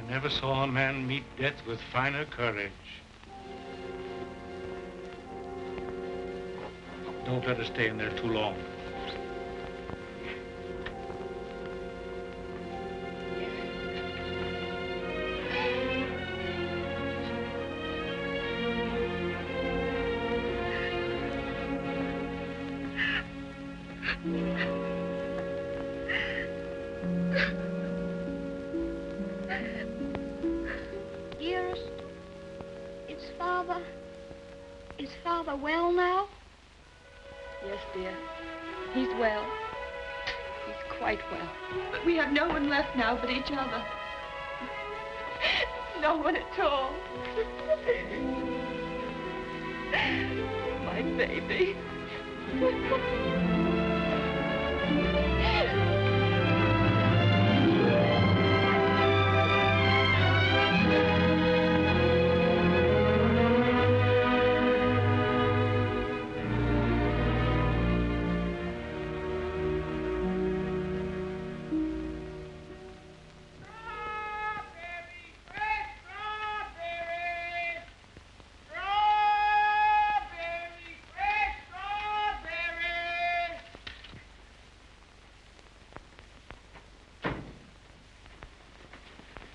I never saw a man meet death with finer courage. Don't let her stay in there too long. Dearest, is Father well now? Yes, dear. He's well. He's quite well. But we have no one left now but each other. No one at all. My baby.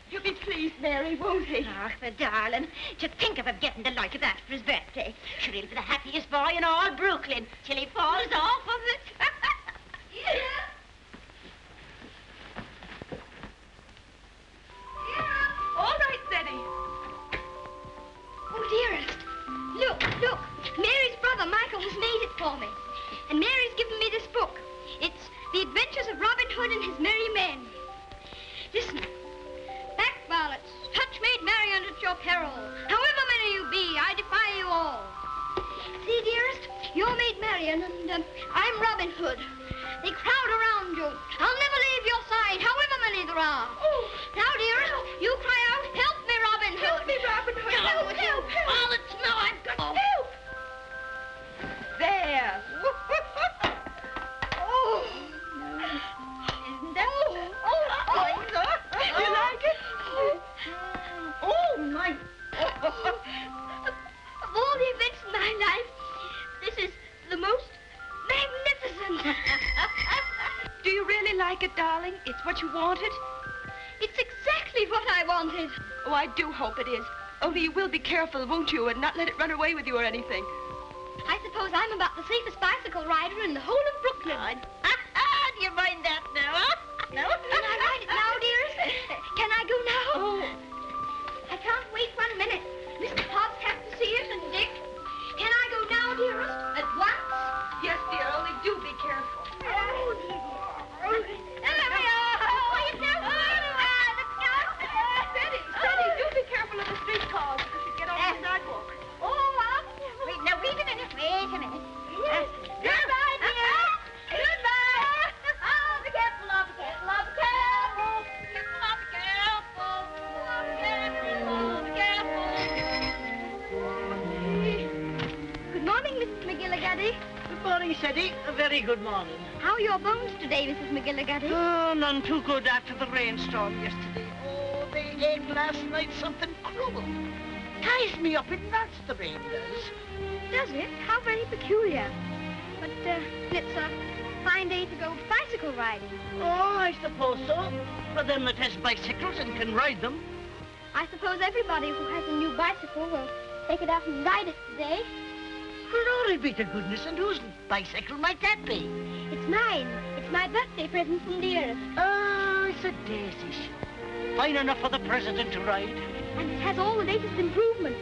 He'll be pleased, Mary, won't he? Ach, the darling. To think of him getting the like of that for his birthday. Sure, he'll be the happiest boy in all Brooklyn till he falls off of it. Yeah. All right, Betty. Oh, dearest. Look. Mary's brother, Michael, has made it for me. And Mary's given me this book. It's The Adventures of Robin Hood and His Merry Men. Listen. Back varlets, touch maid Marian at your peril. However many you be, I defy you all. See, dearest, you're maid Marian, and I'm Robin Hood. They crowd around you. I'll never leave your side, however many there are. Oh. Now, dearest, you cry out, help me, Robin Hood. Help me, Robin Hood. Help. All it's no, I've got... Help! There. Oh. Isn't that... You like it? Oh, my... Of all the events in my life, this is the most magnificent. Do you really like it, darling? It's what you wanted? It's exactly what I wanted. Oh, I do hope it is. Only you will be careful, won't you, and not let it run away with you or anything. I suppose I'm about the safest bicycle rider in the whole of Brooklyn. Do you mind that now, huh? No? Can I ride it now, dearest? Can I go now? Oh. I can't wait 1 minute. Mr. Hobbs has to see it, and Dick. Can I go now, dearest? At once? Yes, dear, only do be careful. Oh, there we are. Quiet now. Let's go. Steady, do be careful of the street cars because you get off the sidewalk. Wait a minute. Goodbye, dear. Goodbye. Oh, be careful, love. Be careful. Good morning, Mrs. McGillicuddy. Good morning, Sadie. A very good morning. How are your bones today, Mrs. McGillicuddy? Oh, none too good after the rainstorm yesterday. Oh, they ate last night something cruel. Ties me up in knots, the rain does. Does it? How very peculiar. But it's a fine day to go bicycle riding. Oh, I suppose so. For them that has bicycles and can ride them. I suppose everybody who has a new bicycle will take it out and ride it today. Glory be to goodness, and whose bicycle might that be? It's mine. It's my birthday present from dearest. Oh, it's a daisy show. Fine enough for the president to ride. And it has all the latest improvements.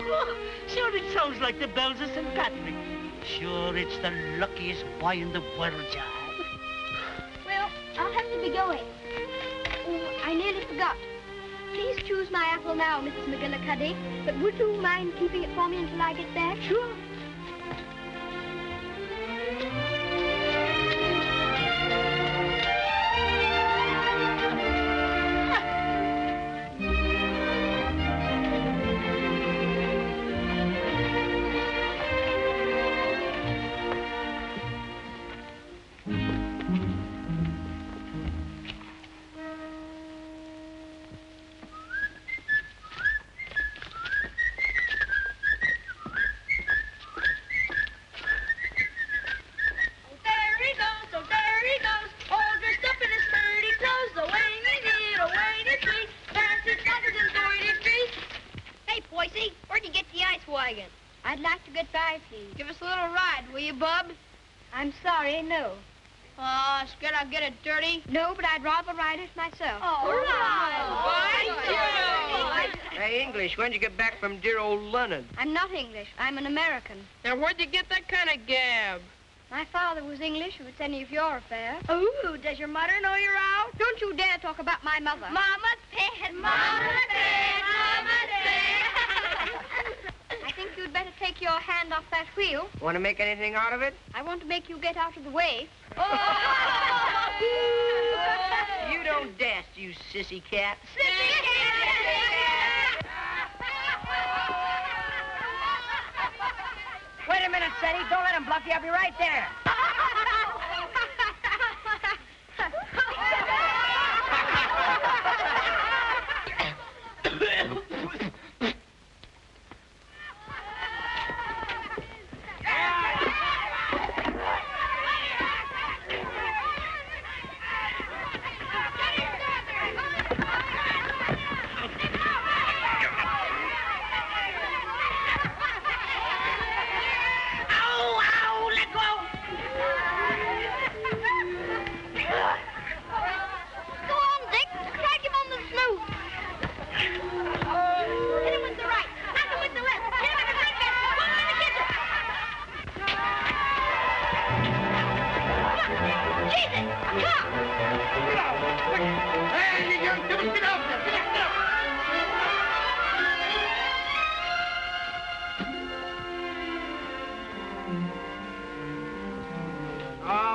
Oh, sure, it sounds like the bells of St. Patrick. Sure, it's the luckiest boy in the world, John. Well, I'll have to be going. Oh, I nearly forgot. Please choose my apple now, Mrs. McGillicuddy. But would you mind keeping it for me until I get back? Sure. drive, please. Give us a little ride, will you, Bub? I'm sorry, no. Oh, scared I'll get it dirty? No, but I'd rather ride it myself. Oh, Hey, English, when'd you get back from dear old London? I'm not English. I'm an American. Now, where'd you get that kind of gab? My father was English, if it's any of your affair. Ooh, does your mother know you're out? Don't you dare talk about my mother. Mama's pet, Mama's pet, Mama's pet. I think you'd better take your hand off that wheel. Want to make anything out of it? I want to make you get out of the way. You don't dast, you sissy cat. Wait a minute, Sadie. Don't let him bluff you. I'll be right there.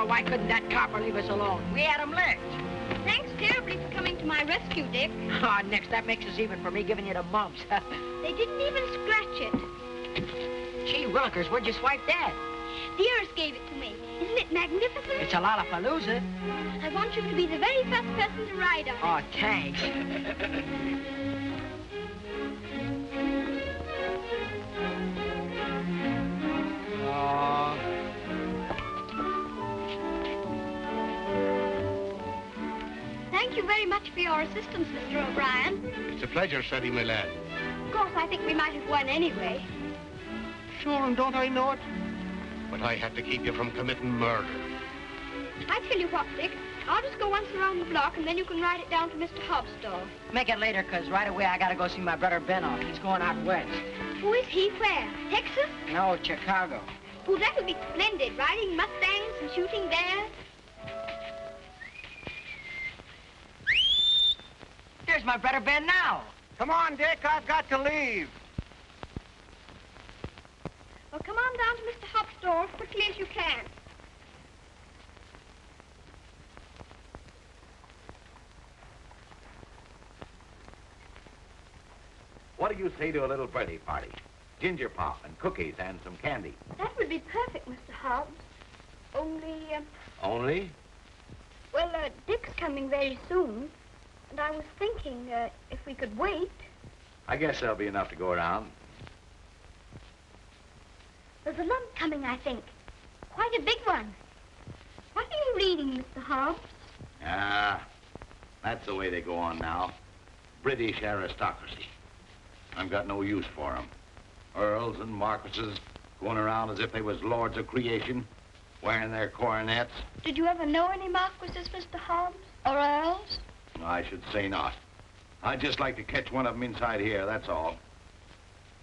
Why couldn't that copper leave us alone? We had him licked. Thanks terribly for coming to my rescue, Dick. Ah, next, that makes us even for me giving you the mumps. They didn't even scratch it. Gee willikers, where'd you swipe that? The Earth gave it to me. Isn't it magnificent? It's a lollapalooza. I want you to be the very first person to ride on it. Oh, thanks. Thank you very much for your assistance, Mr. O'Brien. It's a pleasure, Sadie, my lad. Of course, I think we might have won anyway. Sure, and don't I know it? But I had to keep you from committing murder. I tell you what, Dick. I'll just go once around the block, and then you can ride it down to Mr. Hobbs' store. Make it later, 'cause right away I gotta go see my brother Ben off. He's going out west. Who is he? Where? Texas? No, Chicago. Oh, that would be splendid. Riding Mustangs and shooting bears. Here's my brother Ben now. Come on, Dick, I've got to leave. Well, come on down to Mr. Hobbs' store as quickly as you can. What do you say to a little birthday party? Ginger pop and cookies and some candy. That would be perfect, Mr. Hobbs. Only, Only? well, Dick's coming very soon. And I was thinking, if we could wait. I guess there'll be enough to go around. There's a lump coming, I think. Quite a big one. What are you reading, Mr. Hobbs? Ah, that's the way they go on now. British aristocracy. I've got no use for 'em. Earls and marquises going around as if they was lords of creation, wearing their coronets. Did you ever know any marquises, Mr. Hobbs? Or earls? I should say not. I'd just like to catch one of 'em inside here, that's all.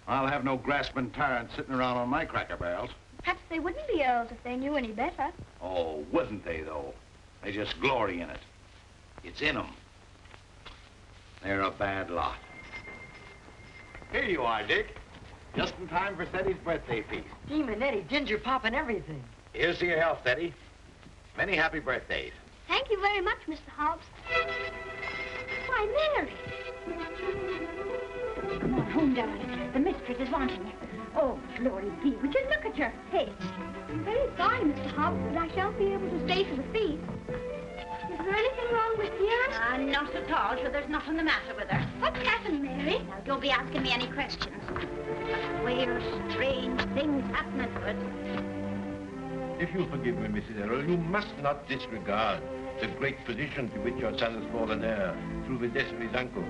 I'll have no grasping tyrants sitting around on my cracker barrels. Perhaps they wouldn't be earls if they knew any better. Oh, wouldn't they, though? They just glory in it. It's in 'em. They're a bad lot. Here you are, Dick. Just in time for Teddy's birthday feast. Gee, Manetti, ginger pop and everything. Here's to your health, Teddy. Many happy birthdays. Thank you very much, Mr. Hobbs. Why, Mary. Come on home, darling. The mistress is wanting you. Oh, glory be. Would you look at your face? I'm very sorry, Mr. Hobbs, but I shan't be able to stay for the feast. Is there anything wrong with Dearest? Not at all, sure there's nothing the matter with her. What's happened, Mary? Now, don't be asking me any questions. Queer, strange things happening to us. If you'll forgive me, Mrs. Errol, you must not disregard the great position to which your son has fallen heir through the death of his uncle,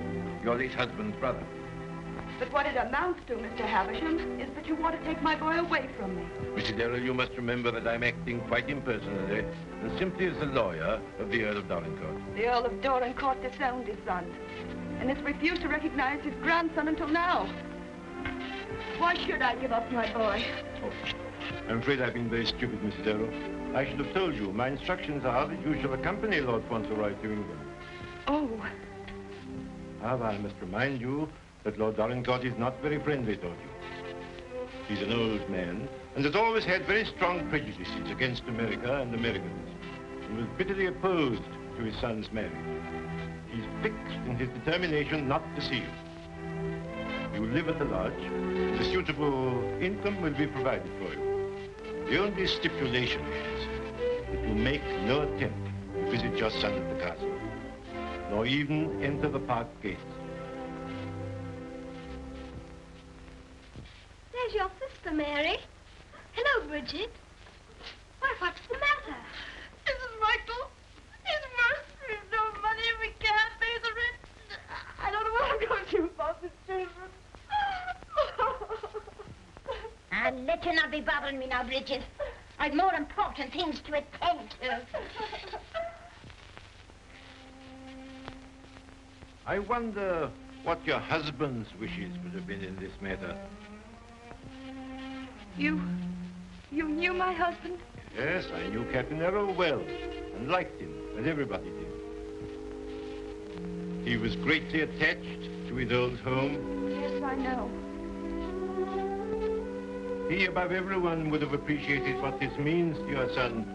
your late husband's brother. But what it amounts to, Mr. Havisham, is that you want to take my boy away from me. Mrs. Errol, you must remember that I'm acting quite impersonally and simply as the lawyer of the Earl of Dorincourt. The Earl of Dorincourt disowned his son and has refused to recognize his grandson until now. Why should I give up my boy? Oh, I'm afraid I've been very stupid, Mrs. Errol. I should have told you. My instructions are that you shall accompany Lord Fauntleroy to England. Oh. However, I must remind you that Lord Dorincourt is not very friendly toward you. He's an old man and has always had very strong prejudices against America and Americans, and was bitterly opposed to his son's marriage. He's fixed in his determination not to see you. You live at the lodge, and a suitable income will be provided for you. The only stipulation is that you make no attempt to visit your son at the castle, nor even enter the park gates. There's your sister, Mary. Hello, Bridget. Why, what's the matter? Mrs. Michael, it's worse. We've no money and we can't pay the rent. I don't know what I'm going to do about the children. I'll let you not be bothering me now, Bridget. I've more important things to attend to. I wonder what your husband's wishes would have been in this matter. You knew my husband? Yes, I knew Captain Errol well and liked him, as everybody did. He was greatly attached to his old home. Yes, I know. He, above everyone, would have appreciated what this means to your son,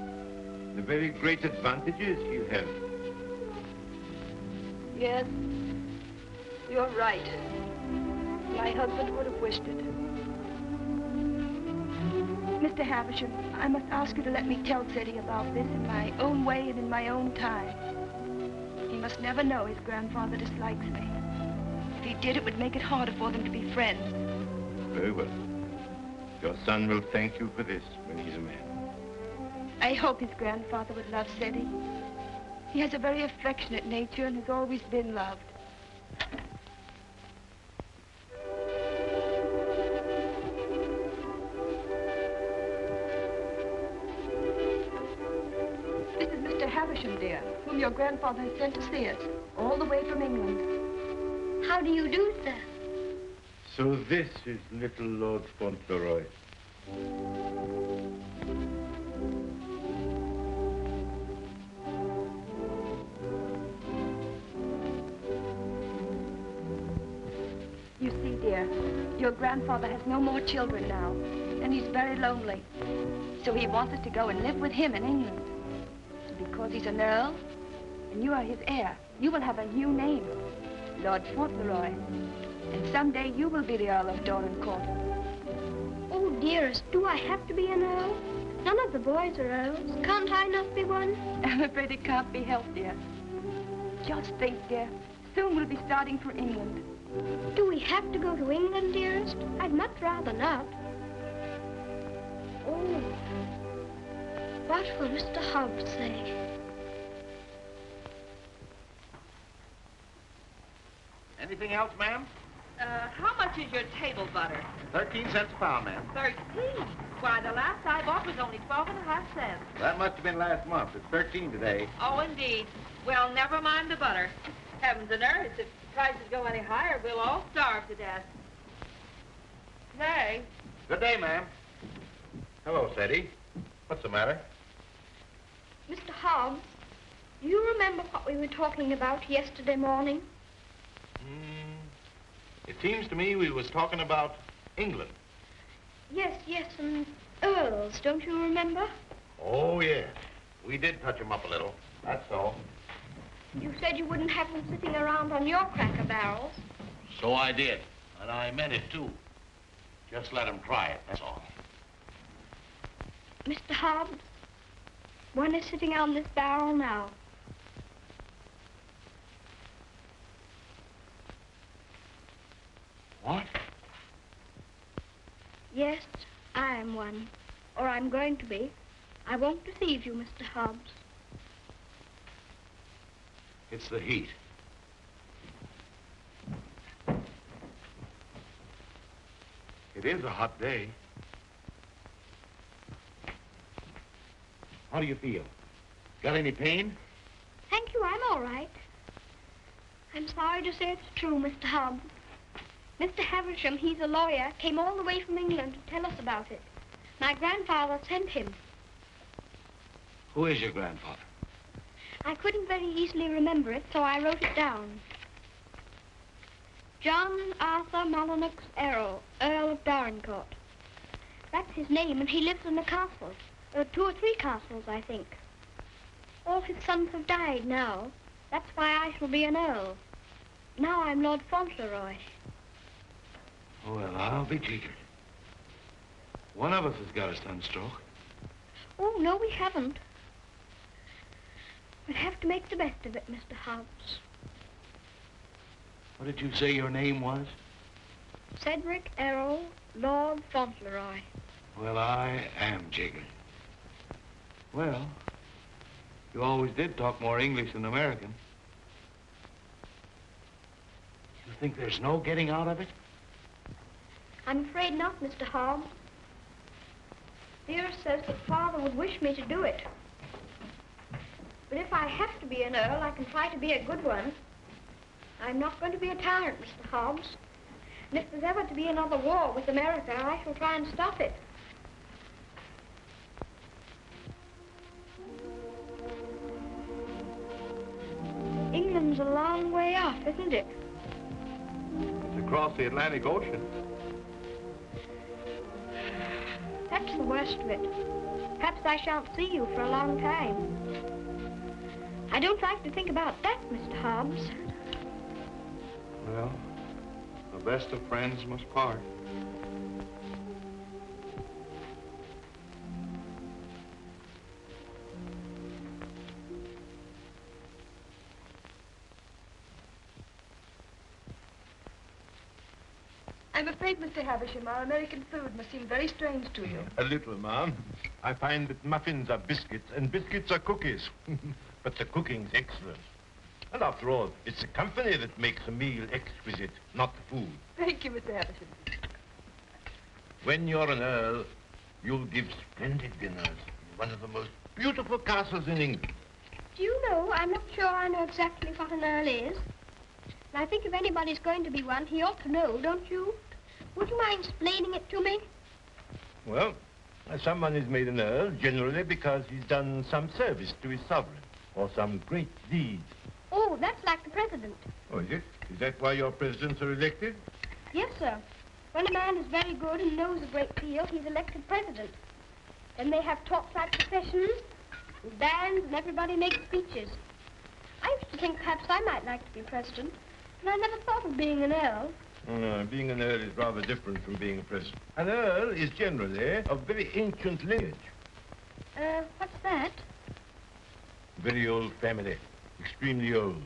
the very great advantages he'll have. Yes, you're right. My husband would have wished it. Mr. Havisham, I must ask you to let me tell Teddy about this in my own way and in my own time. He must never know his grandfather dislikes me. If he did, it would make it harder for them to be friends. Very well. Your son will thank you for this when he's a man. I hope his grandfather would love Teddy. He has a very affectionate nature and has always been loved. This is Mr. Havisham, dear, whom your grandfather has sent to see us, all the way from England. How do you do, sir? So this is little Lord Fauntleroy. You see, dear, your grandfather has no more children now, and he's very lonely. So he wants us to go and live with him in England. And because he's an earl, and you are his heir, you will have a new name, Lord Fauntleroy. And someday you will be the Earl of Dorincourt. Oh, dearest, do I have to be an earl? None of the boys are earls. Can't I not be one? I'm afraid it can't be helped, dear. Just think, dear. Soon we'll be starting for England. Do we have to go to England, dearest? I'd much rather not. Oh, what will Mr. Hobbs say? Anything else, ma'am? How much is your table butter? 13 cents a pound, ma'am. 13. Why, the last I bought was only 12.5 cents. That must have been last month. It's 13 today. Oh, indeed. Well, never mind the butter. Heavens and earth, if prices go any higher, we'll all starve to death. Nay. Good day, ma'am. Hello, Sadie. What's the matter? Mr. Hobbs, do you remember what we were talking about yesterday morning? It seems to me we was talking about England. Yes, and earls, don't you remember? Oh, yes. We did touch 'em up a little. That's all. You said you wouldn't have them sitting around on your cracker barrels. So I did. And I meant it, too. Just let 'em try it, that's all. Mr. Hobbs, one is sitting on this barrel now. What? Yes, I am one. Or I'm going to be. I won't deceive you, Mr. Hobbs. It's the heat. It is a hot day. How do you feel? Got any pain? Thank you, I'm all right. I'm sorry to say it's true, Mr. Hobbs. Mr. Havisham, he's a lawyer, came all the way from England to tell us about it. My grandfather sent him. Who is your grandfather? I couldn't very easily remember it, so I wrote it down. John Arthur Molyneux Errol, Earl of Dorincourt. That's his name, and he lives in a castle. 2 or 3 castles, I think. All his sons have died now. That's why I shall be an earl. Now I'm Lord Fauntleroy. Well, I'll be jiggered. One of us has got a sunstroke. Oh, no, we haven't. We'll have to make the best of it, Mr. Hobbs. What did you say your name was? Cedric Errol, Lord Fauntleroy. Well, I am jiggered. Well, you always did talk more English than American. You think there's no getting out of it? I'm afraid not, Mr. Hobbs. Dearest says that Father would wish me to do it. But if I have to be an earl, I can try to be a good one. I'm not going to be a tyrant, Mr. Hobbs. And if there's ever to be another war with America, I shall try and stop it. England's a long way off, isn't it? It's across the Atlantic Ocean. That's the worst of it. Perhaps I shan't see you for a long time. I don't like to think about that, Mr. Hobbs. Well, the best of friends must part. I'm afraid, Mr. Havisham, our American food must seem very strange to you. A little, ma'am. I find that muffins are biscuits and biscuits are cookies. But the cooking's excellent. And after all, it's the company that makes a meal exquisite, not the food. Thank you, Mr. Havisham. When you're an earl, you'll give splendid dinners in one of the most beautiful castles in England. Do you know, I'm not sure I know exactly what an earl is. And I think if anybody's going to be one, he ought to know, don't you? Would you mind explaining it to me? Well, someone is made an earl generally because he's done some service to his sovereign or some great deed. Oh, that's like the president. Oh, is it? Is that why your presidents are elected? Yes, sir. When a man is very good and knows a great deal, he's elected president. Then they have talks like processions, and bands, and everybody makes speeches. I used to think perhaps I might like to be president, and I never thought of being an earl. Oh, no, being an earl is rather different from being a president. An earl is generally of very ancient lineage. What's that? Very old family. Extremely old.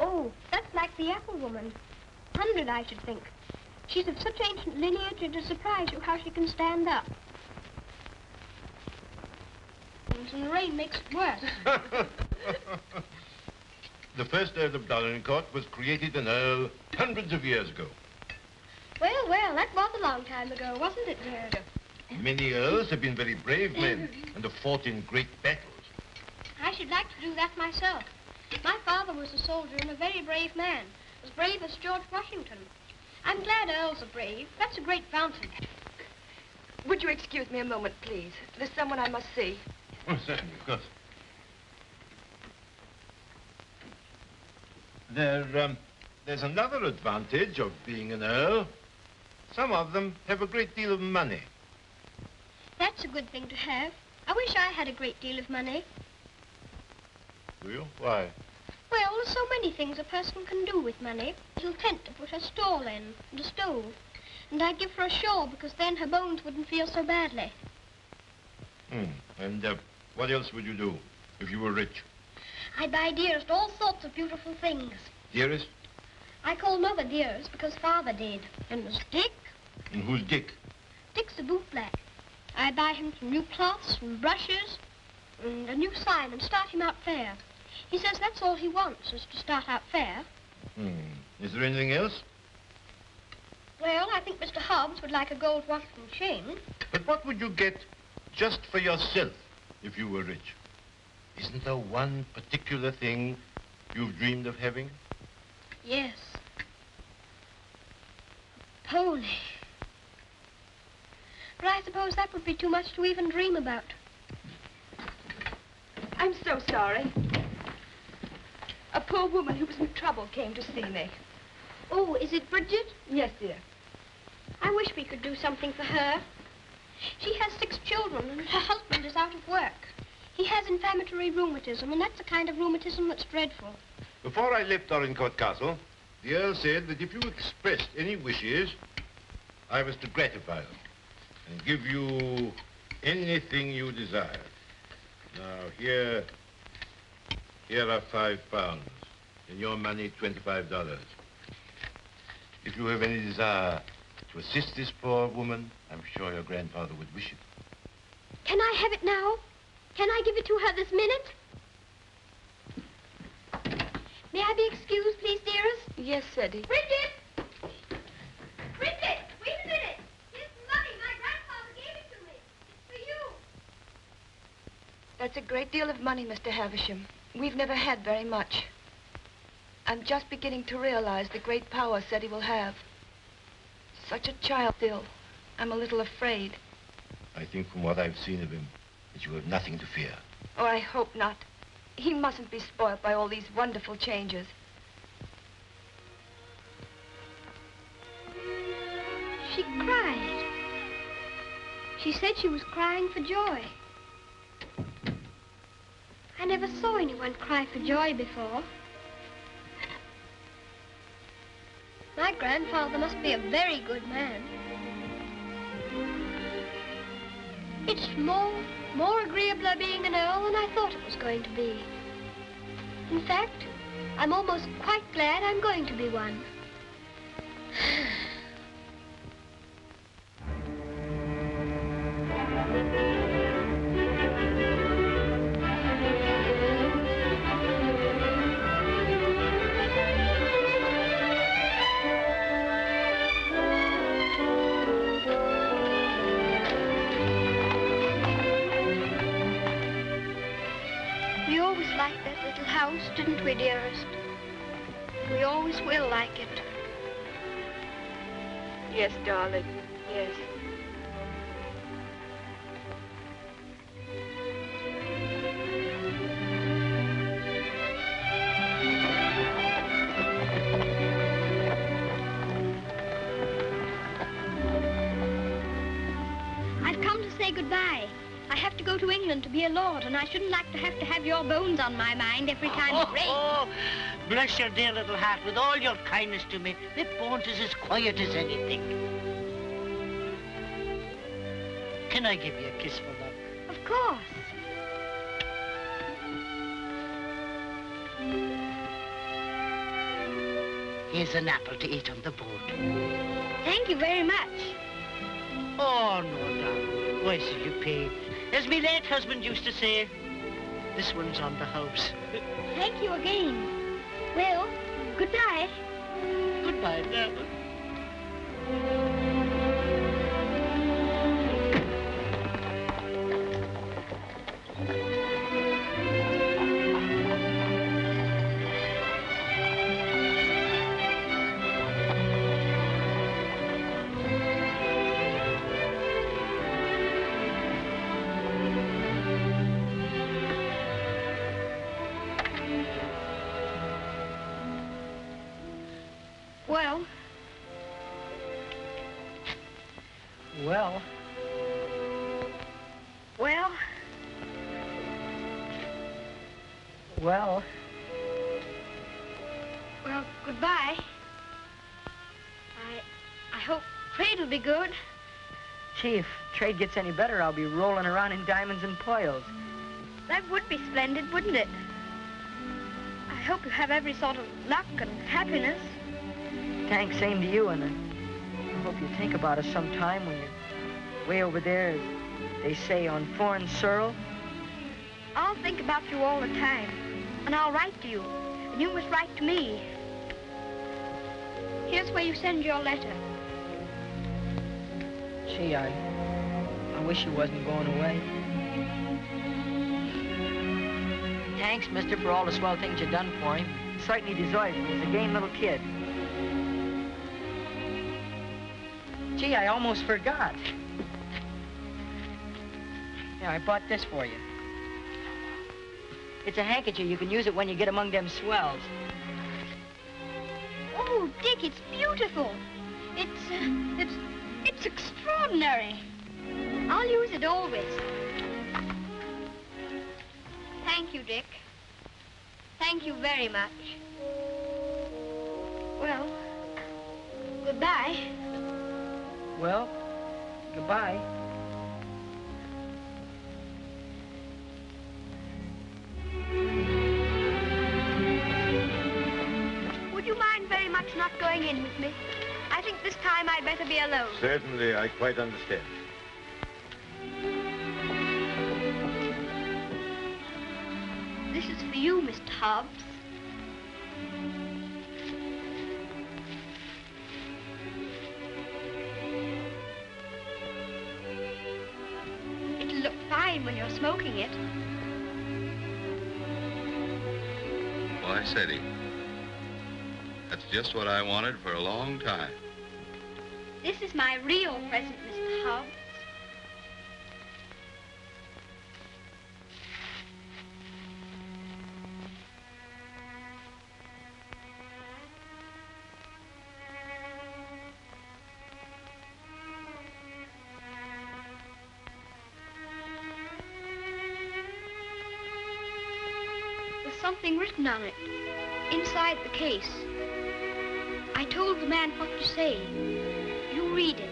Oh, that's like the apple woman. 100, I should think. She's of such ancient lineage, it'll surprise you how she can stand up. And the rain makes it worse. The first Earl of Dorincourt was created an earl hundreds of years ago. Well, well, that was a long time ago, wasn't it, dear? Many earls have been very brave men and have fought in great battles. I should like to do that myself. My father was a soldier and a very brave man, as brave as George Washington. I'm glad earls are brave. That's a great fountain. Would you excuse me a moment, please? There's someone I must see. Oh, certainly, of course. There's another advantage of being an earl. Some of them have a great deal of money. That's a good thing to have. I wish I had a great deal of money. Do you? Why? Well, there's so many things a person can do with money. A little tent to put her stall in, and a stove. And I'd give her a shawl, because then her bones wouldn't feel so badly. And what else would you do if you were rich? I'd buy Dearest all sorts of beautiful things. Dearest? I call Mother Dearest because Father did. And there's Dick. And who's Dick? Dick's a bootblack. I buy him some new cloths and brushes and a new sign and start him out fair. He says that's all he wants, is to start out fair. Is there anything else? Well, I think Mr. Hobbs would like a gold watch and chain. But what would you get just for yourself if you were rich? Isn't there one particular thing you've dreamed of having? Yes. A pony. But I suppose that would be too much to even dream about. I'm so sorry. A poor woman who was in trouble came to see me. Oh, is it Bridget? Yes, dear. I wish we could do something for her. She has 6 children, and her husband is out of work. He has inflammatory rheumatism, and that's the kind of rheumatism that's dreadful. Before I left Dorincourt Castle, the Earl said that if you expressed any wishes, I was to gratify them and give you anything you desired. Now, here are £5. In your money, $25. If you have any desire to assist this poor woman, I'm sure your grandfather would wish it. Can I have it now? Can I give it to her this minute? May I be excused, please, dearest? Yes, Eddie. Bridget! Bridget, wait a minute. Here's some money. My grandfather gave it to me. It's for you. That's a great deal of money, Mr. Havisham. We've never had very much. I'm just beginning to realize the great power Seti will have. Such a child still. I'm a little afraid. I think from what I've seen of him, that you have nothing to fear. Oh, I hope not. He mustn't be spoiled by all these wonderful changes. She cried. She said she was crying for joy. I never saw anyone cry for joy before. My grandfather must be a very good man. It's more agreeable being an earl than I thought it was going to be. In fact, I'm almost quite glad I'm going to be one. We always liked that little house, didn't we, dearest? We always will like it. Yes, darling. Yes. I've come to say goodbye. I have to go to England to be a lord, and I shouldn't like to have your bones on my mind every time it rains. Oh, bless your dear little heart with all your kindness to me. My bones is as quiet as anything. Can I give you a kiss for that? Of course. Here's an apple to eat on the boat. Thank you very much. Oh, no, darling. Why should you pay? As my late husband used to say, this one's on the house. Thank you again. Well, goodbye. Goodbye, darling. Well, Well, well, well, well, goodbye. I hope trade'll be good. Gee, if trade gets any better, I'll be rolling around in diamonds and pearls. That would be splendid, wouldn't it? I hope you have every sort of luck and happiness. Thanks, same to you, and I hope you think about us sometime when you're way over there, as they say, on foreign soil. I'll think about you all the time, and I'll write to you, and you must write to me. Here's where you send your letter. Gee, I wish you wasn't going away. Thanks, mister, for all the swell things you've done for him. He certainly deserves it. He's a game little kid. Gee, I almost forgot. Yeah, I bought this for you. It's a handkerchief. You can use it when you get among them swells. Oh, Dick, it's beautiful. It's extraordinary. I'll use it always. Thank you, Dick. Thank you very much. Well, goodbye. Well, goodbye. Would you mind very much not going in with me? I think this time I'd better be alone. Certainly, I quite understand. This is for you, Mr. Hobbs. It'll look fine when you're smoking it. Why, Sadie, that's just what I wanted for a long time. This is my real present, Mr. Hobbs. There's something written on it, inside the case. I told the man what to say. You read it.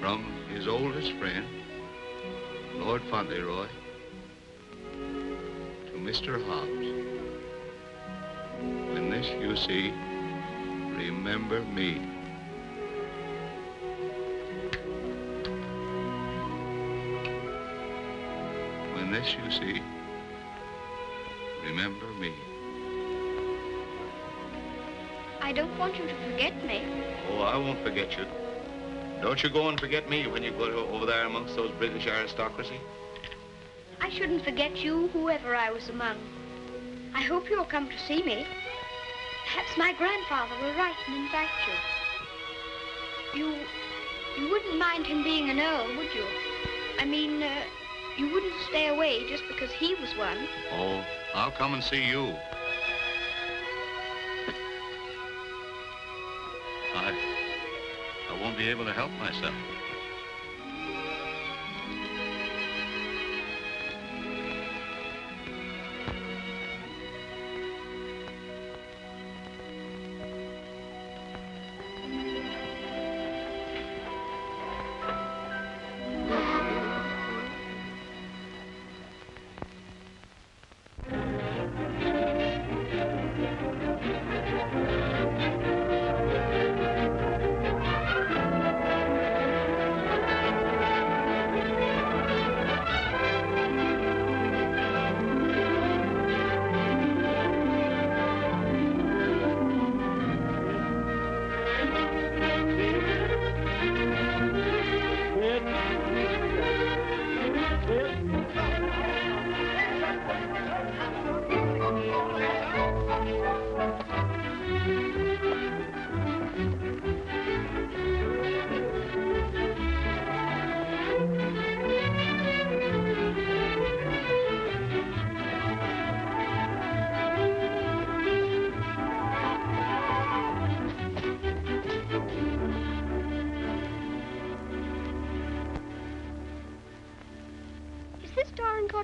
From his oldest friend, Lord Fauntleroy, to Mr. Hobbs. When this you see, remember me. When this you see, remember me. I don't want you to forget me. Oh, I won't forget you. Don't you go and forget me when you go over there amongst those British aristocracy. I shouldn't forget you, whoever I was among. I hope you'll come to see me. Perhaps my grandfather will write and invite you. You wouldn't mind him being an earl, would you? I mean, you wouldn't stay away just because he was one. Oh, I'll come and see you. I won't be able to help myself.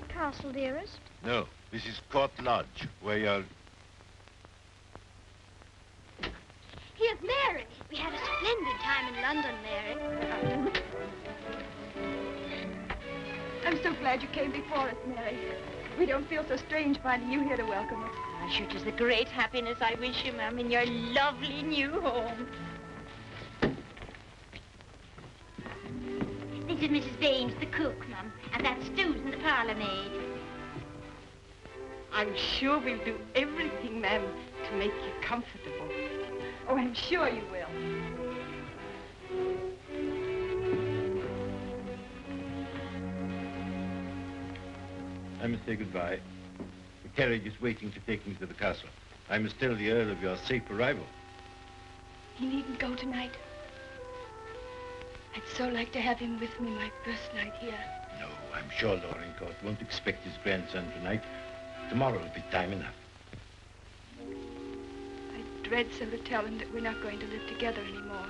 Castle, dearest? No, this is Court Lodge, where you're... Here's Mary. We had a splendid time in London, Mary. I'm so glad you came before us, Mary. We don't feel so strange finding you here to welcome us. I shoot you the great happiness I wish you, ma'am, in your lovely new home. This is Mrs. Baines, the cook, ma'am, and that's Susan, the parlour maid. I'm sure we'll do everything, ma'am, to make you comfortable. Oh, I'm sure you will. I must say goodbye. The carriage is waiting to take me to the castle. I must tell the Earl of your safe arrival. He needn't go tonight. I'd so like to have him with me my first night here. No, I'm sure Dorincourt won't expect his grandson tonight. Tomorrow will be time enough. I dread so to tell him that we're not going to live together anymore.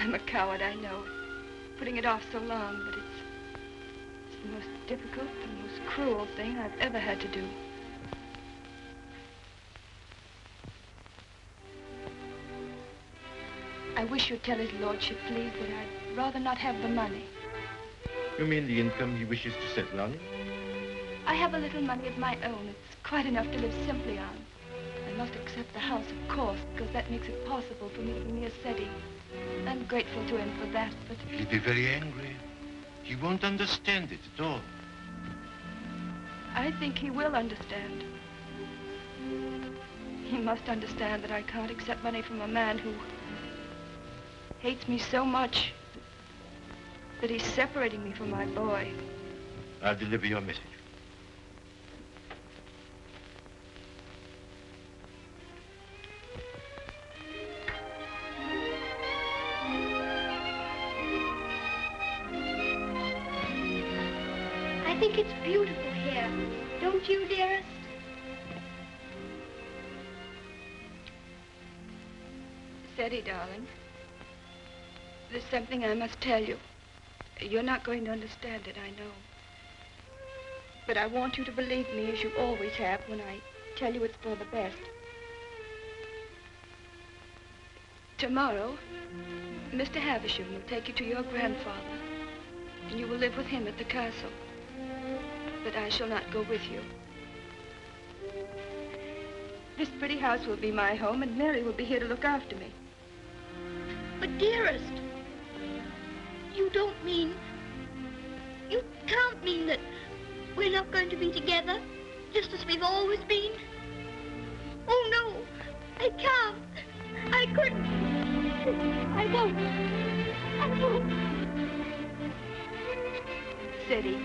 I'm a coward, I know, putting it off so long, but it's the most difficult, the most cruel thing I've ever had to do. I wish you'd tell his lordship, please, that I'd rather not have the money. You mean the income he wishes to settle on? I have a little money of my own. It's quite enough to live simply on. I must accept the house, of course, because that makes it possible for me to be near Seti. I'm grateful to him for that, but... He'll be very angry. He won't understand it at all. I think he will understand. He must understand that I can't accept money from a man who hates me so much that he's separating me from my boy. I'll deliver your message. I think it's beautiful here. Don't you, dearest? Seti, darling, there's something I must tell you. You're not going to understand it, I know. But I want you to believe me, as you always have, when I tell you it's for the best. Tomorrow, Mr. Havisham will take you to your grandfather, and you will live with him at the castle. But I shall not go with you. This pretty house will be my home, and Mary will be here to look after me. But dearest, you don't mean... You can't mean that we're not going to be together, just as we've always been. Oh, no, I can't. I couldn't. I won't. I won't. Seti,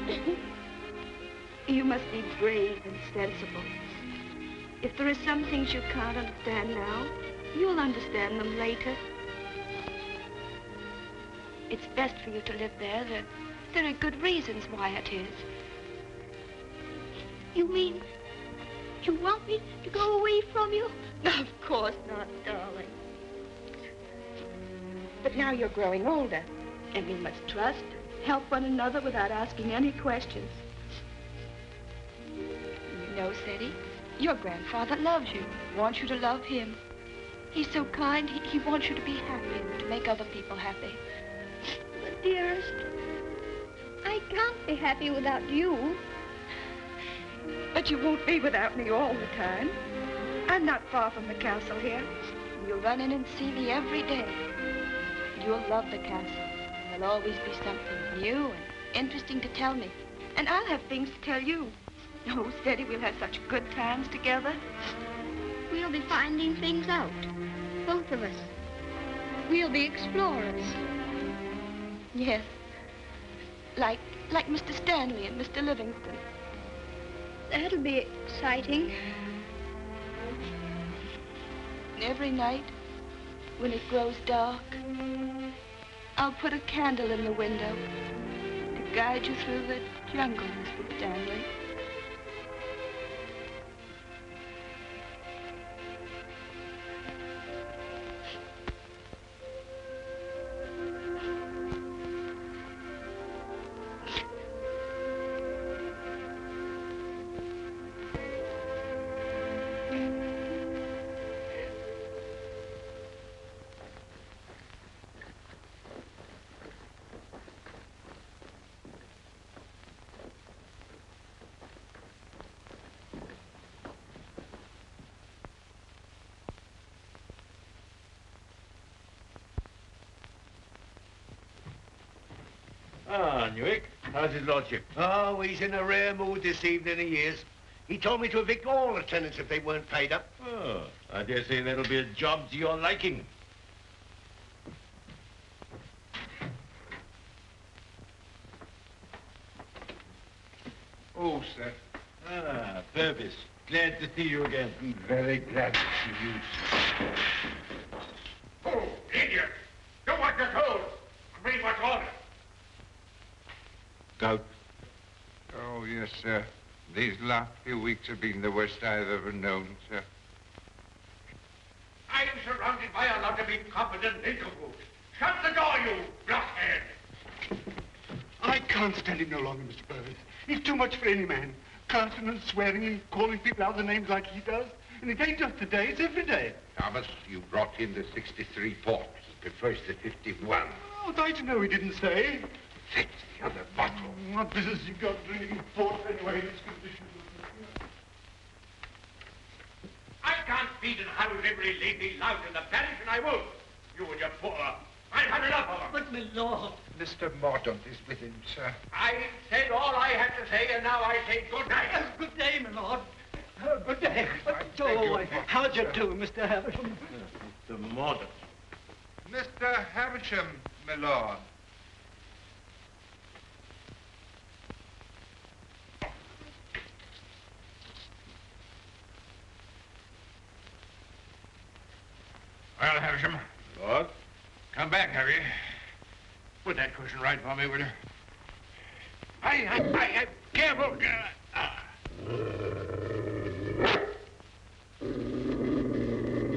you must be brave and sensible. If there are some things you can't understand now, you'll understand them later. It's best for you to live there. There are good reasons why it is. You mean you want me to go away from you? Of course not, darling. But now you're growing older, and we must trust and help one another without asking any questions. You know, Seti, your grandfather loves you, wants you to love him. He's so kind, he wants you to be happy and to make other people happy. But dearest, I can't be happy without you. But you won't be without me all the time. I'm not far from the castle here. You'll run in and see me every day. You'll love the castle. There'll always be something new and interesting to tell me. And I'll have things to tell you. Oh, Seti, we'll have such good times together. We'll be finding things out, both of us. We'll be explorers. Yes. Like Mr. Stanley and Mr. Livingston. That'll be exciting. Every night, when it grows dark, I'll put a candle in the window to guide you through the jungle, Mr. Stanley. Ah, Newick, how's his lordship? Oh, he's in a rare mood this evening, he is. He told me to evict all the tenants if they weren't paid up. Oh, I dare say that'll be a job to your liking. Oh, sir. Ah, Purvis. Glad to see you again. Very glad to see you, sir. Oh, idiot! Do what you're told. Read what's ordered. Gout. Oh, yes, sir. These last few weeks have been the worst I've ever known, sir. I'm surrounded by a lot of incompetent nincompoops. Shut the door, you blockhead! I can't stand him no longer, Mr. Purvis. He's too much for any man. Cursing and swearing and calling people out the names like he does. And it ain't just today, it's every day. Thomas, you brought in the 63 port. He prefers the 51. Oh, I know he didn't say. Fetch the other bottle. What business you got drinking port anyway in this condition? I can't feed and house every lady lout in the parish, and I won't. You and your poor. I've had enough of them. But, my lord. Mr. Mordaunt is with him, sir. I said all I had to say, and now I say good night. Good day, my lord. Good day. you. How'd you do, Mr. Havisham? Mr. Mordaunt. Mr. Havisham, my lord. Well, Havisham, Lord? come back, have you? Put that cushion right for me, will you? I careful.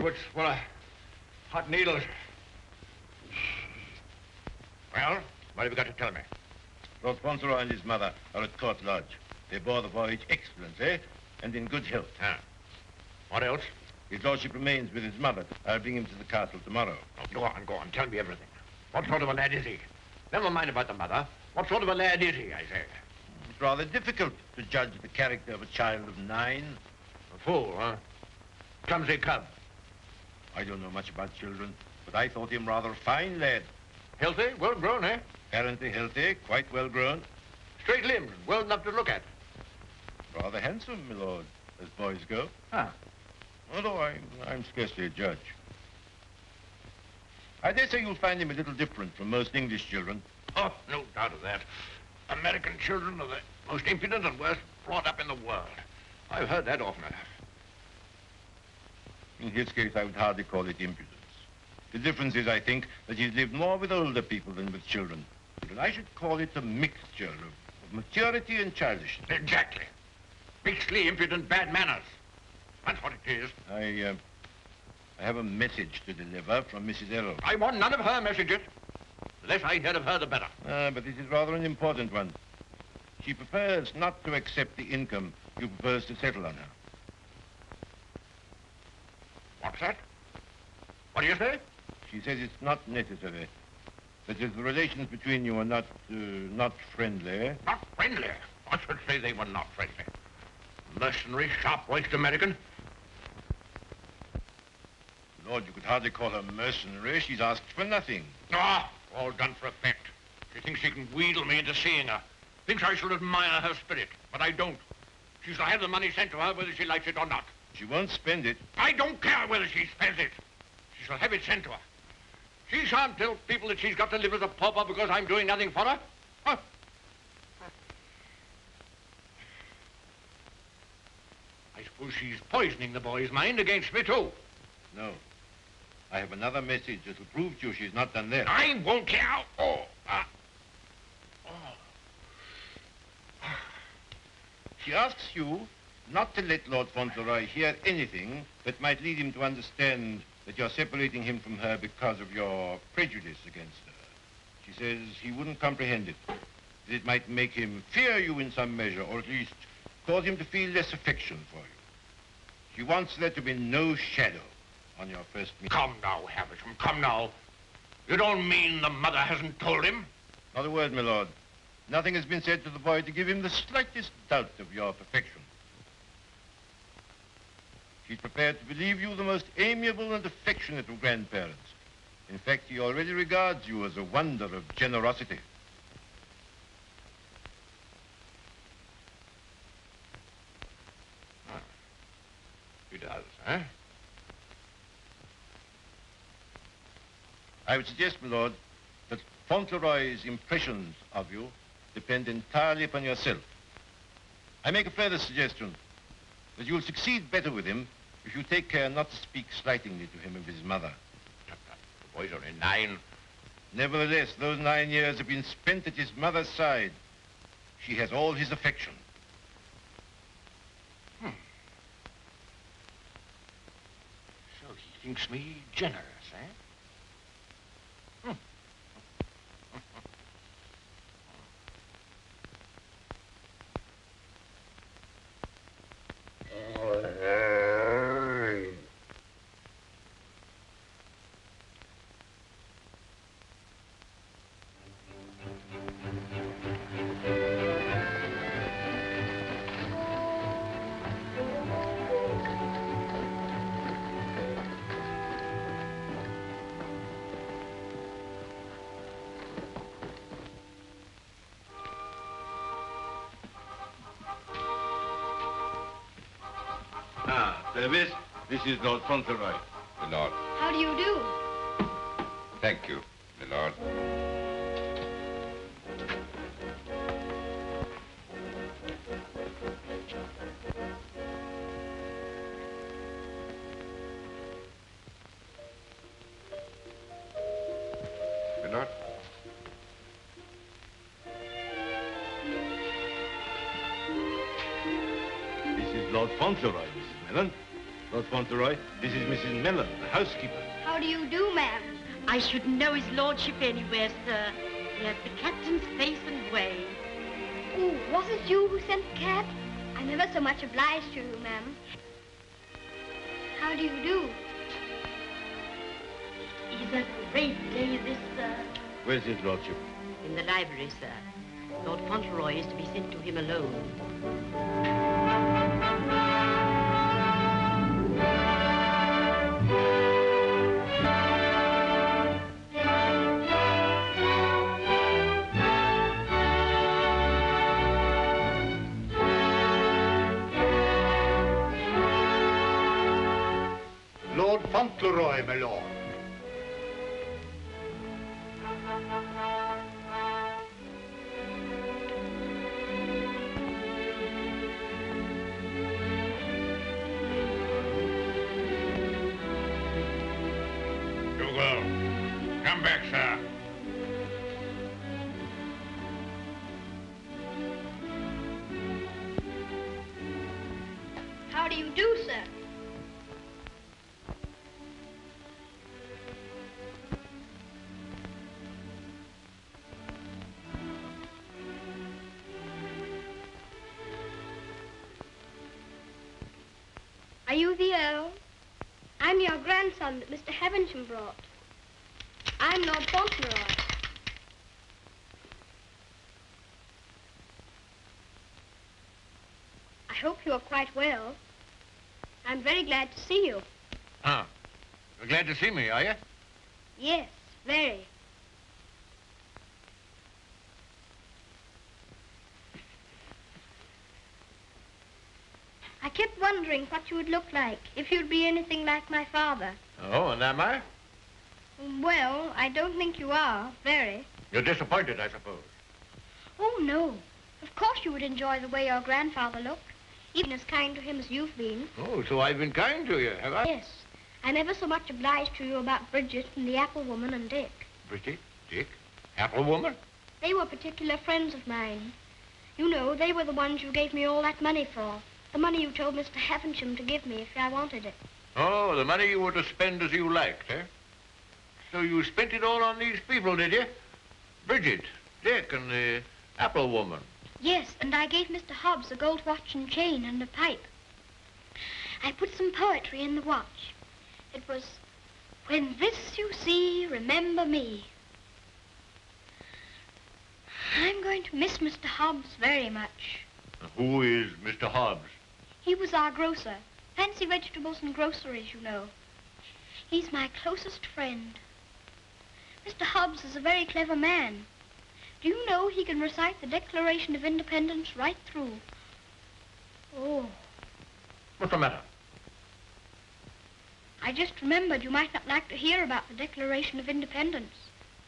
What's full of hot needles? Well, what have you got to tell me? Lord Fauntleroy and his mother are at Court Lodge. They bore the voyage excellently and in good health. Ah. What else? His lordship remains with his mother. I'll bring him to the castle tomorrow. Oh, go on. Tell me everything. What sort of a lad is he? Never mind about the mother. What sort of a lad is he, I say? It's rather difficult to judge the character of a child of 9. A fool, huh? Clumsy cub. I don't know much about children, but I thought him rather a fine lad. Healthy, well grown, eh? Apparently healthy, quite well grown. Straight limbed, well enough to look at. Rather handsome, my lord, as boys go. Ah. Although I'm scarcely a judge. I dare say you'll find him a little different from most English children. Oh, no doubt of that. American children are the most impudent and worst brought up in the world. I've heard that often enough. In his case, I would hardly call it impudence. The difference is, I think, that he's lived more with older people than with children. And I should call it a mixture of maturity and childishness. Exactly. Beastly, impudent, bad manners. That's what it is. I have a message to deliver from Mrs. Errol. I want none of her messages. The less I hear of her, the better. But this is rather an important one. She prefers not to accept the income you propose to settle on her. What's that? What do you say? She says it's not necessary. That is, the relations between you are not friendly. Not friendly? I should say they were not friendly. Mercenary, sharp-voiced American. Lord, you could hardly call her mercenary. She's asked for nothing. Ah, all done for effect. She thinks she can wheedle me into seeing her. Thinks I shall admire her spirit, but I don't. She shall have the money sent to her whether she likes it or not. She won't spend it. I don't care whether she spends it. She shall have it sent to her. She shan't tell people that she's got to live as a pauper because I'm doing nothing for her. Huh? I suppose she's poisoning the boy's mind against me, too. No. I have another message that will prove to you she's not done that. I won't care. Oh. She asks you not to let Lord Fauntleroy hear anything that might lead him to understand that you're separating him from her because of your prejudice against her. She says he wouldn't comprehend it, that it might make him fear you in some measure, or at least cause him to feel less affection for you. She wants there to be no shadow on your first meeting. Come now, Havisham, come now. You don't mean the mother hasn't told him? Not a word, my lord. Nothing has been said to the boy to give him the slightest doubt of your perfection. She's prepared to believe you the most amiable and affectionate of grandparents. In fact, he already regards you as a wonder of generosity. Huh? I would suggest, my lord, that Fauntleroy's impressions of you depend entirely upon yourself. I make a further suggestion, that you'll succeed better with him if you take care not to speak slightingly to him of his mother. The boy's only 9. Nevertheless, those 9 years have been spent at his mother's side. She has all his affection. So he thinks me generous, eh? Purvis, this is Lord Fauntleroy. My lord. How do you do? Thank you, my lord. My lord. This is Lord Fauntleroy, Mrs. Mellon. Lord Fauntleroy, this is Mrs. Mellon, the housekeeper. How do you do, ma'am? I should know his lordship anywhere, sir. He has the captain's face and way. Oh, was it you who sent the cab? I'm ever so much obliged to you, ma'am. How do you do? He's a great day, this, sir. Where's his lordship? In the library, sir. Lord Fauntleroy is to be sent to him alone. Lord Fauntleroy, my lord. Dougal, come back, sir. How do you do, sir? Are you the Earl? I'm your grandson that Mr. Havisham brought. I'm Lord Fauntleroy. I hope you are quite well. I'm very glad to see you. Ah, you're glad to see me, are you? Yes, very. I kept wondering what you would look like if you'd be anything like my father. Oh, and am I? Well, I don't think you are, very. You're disappointed, I suppose. Oh, no. Of course you would enjoy the way your grandfather looked, even as kind to him as you've been. Oh, so I've been kind to you, have I? Yes. I'm ever so much obliged to you about Bridget and the apple woman and Dick. Bridget, Dick, apple woman? They were particular friends of mine. You know, they were the ones you gave me all that money for. The money you told Mr. Havisham to give me if I wanted it. Oh, the money you were to spend as you liked, eh? So you spent it all on these people, did you? Bridget, Dick, and the apple woman. Yes, and I gave Mr. Hobbs a gold watch and chain and a pipe. I put some poetry in the watch. It was, "When this you see, remember me." I'm going to miss Mr. Hobbs very much. Who is Mr. Hobbs? He was our grocer. Fancy vegetables and groceries, you know. He's my closest friend. Mr. Hobbs is a very clever man. Do you know he can recite the Declaration of Independence right through? Oh. What's the matter? I just remembered you might not like to hear about the Declaration of Independence.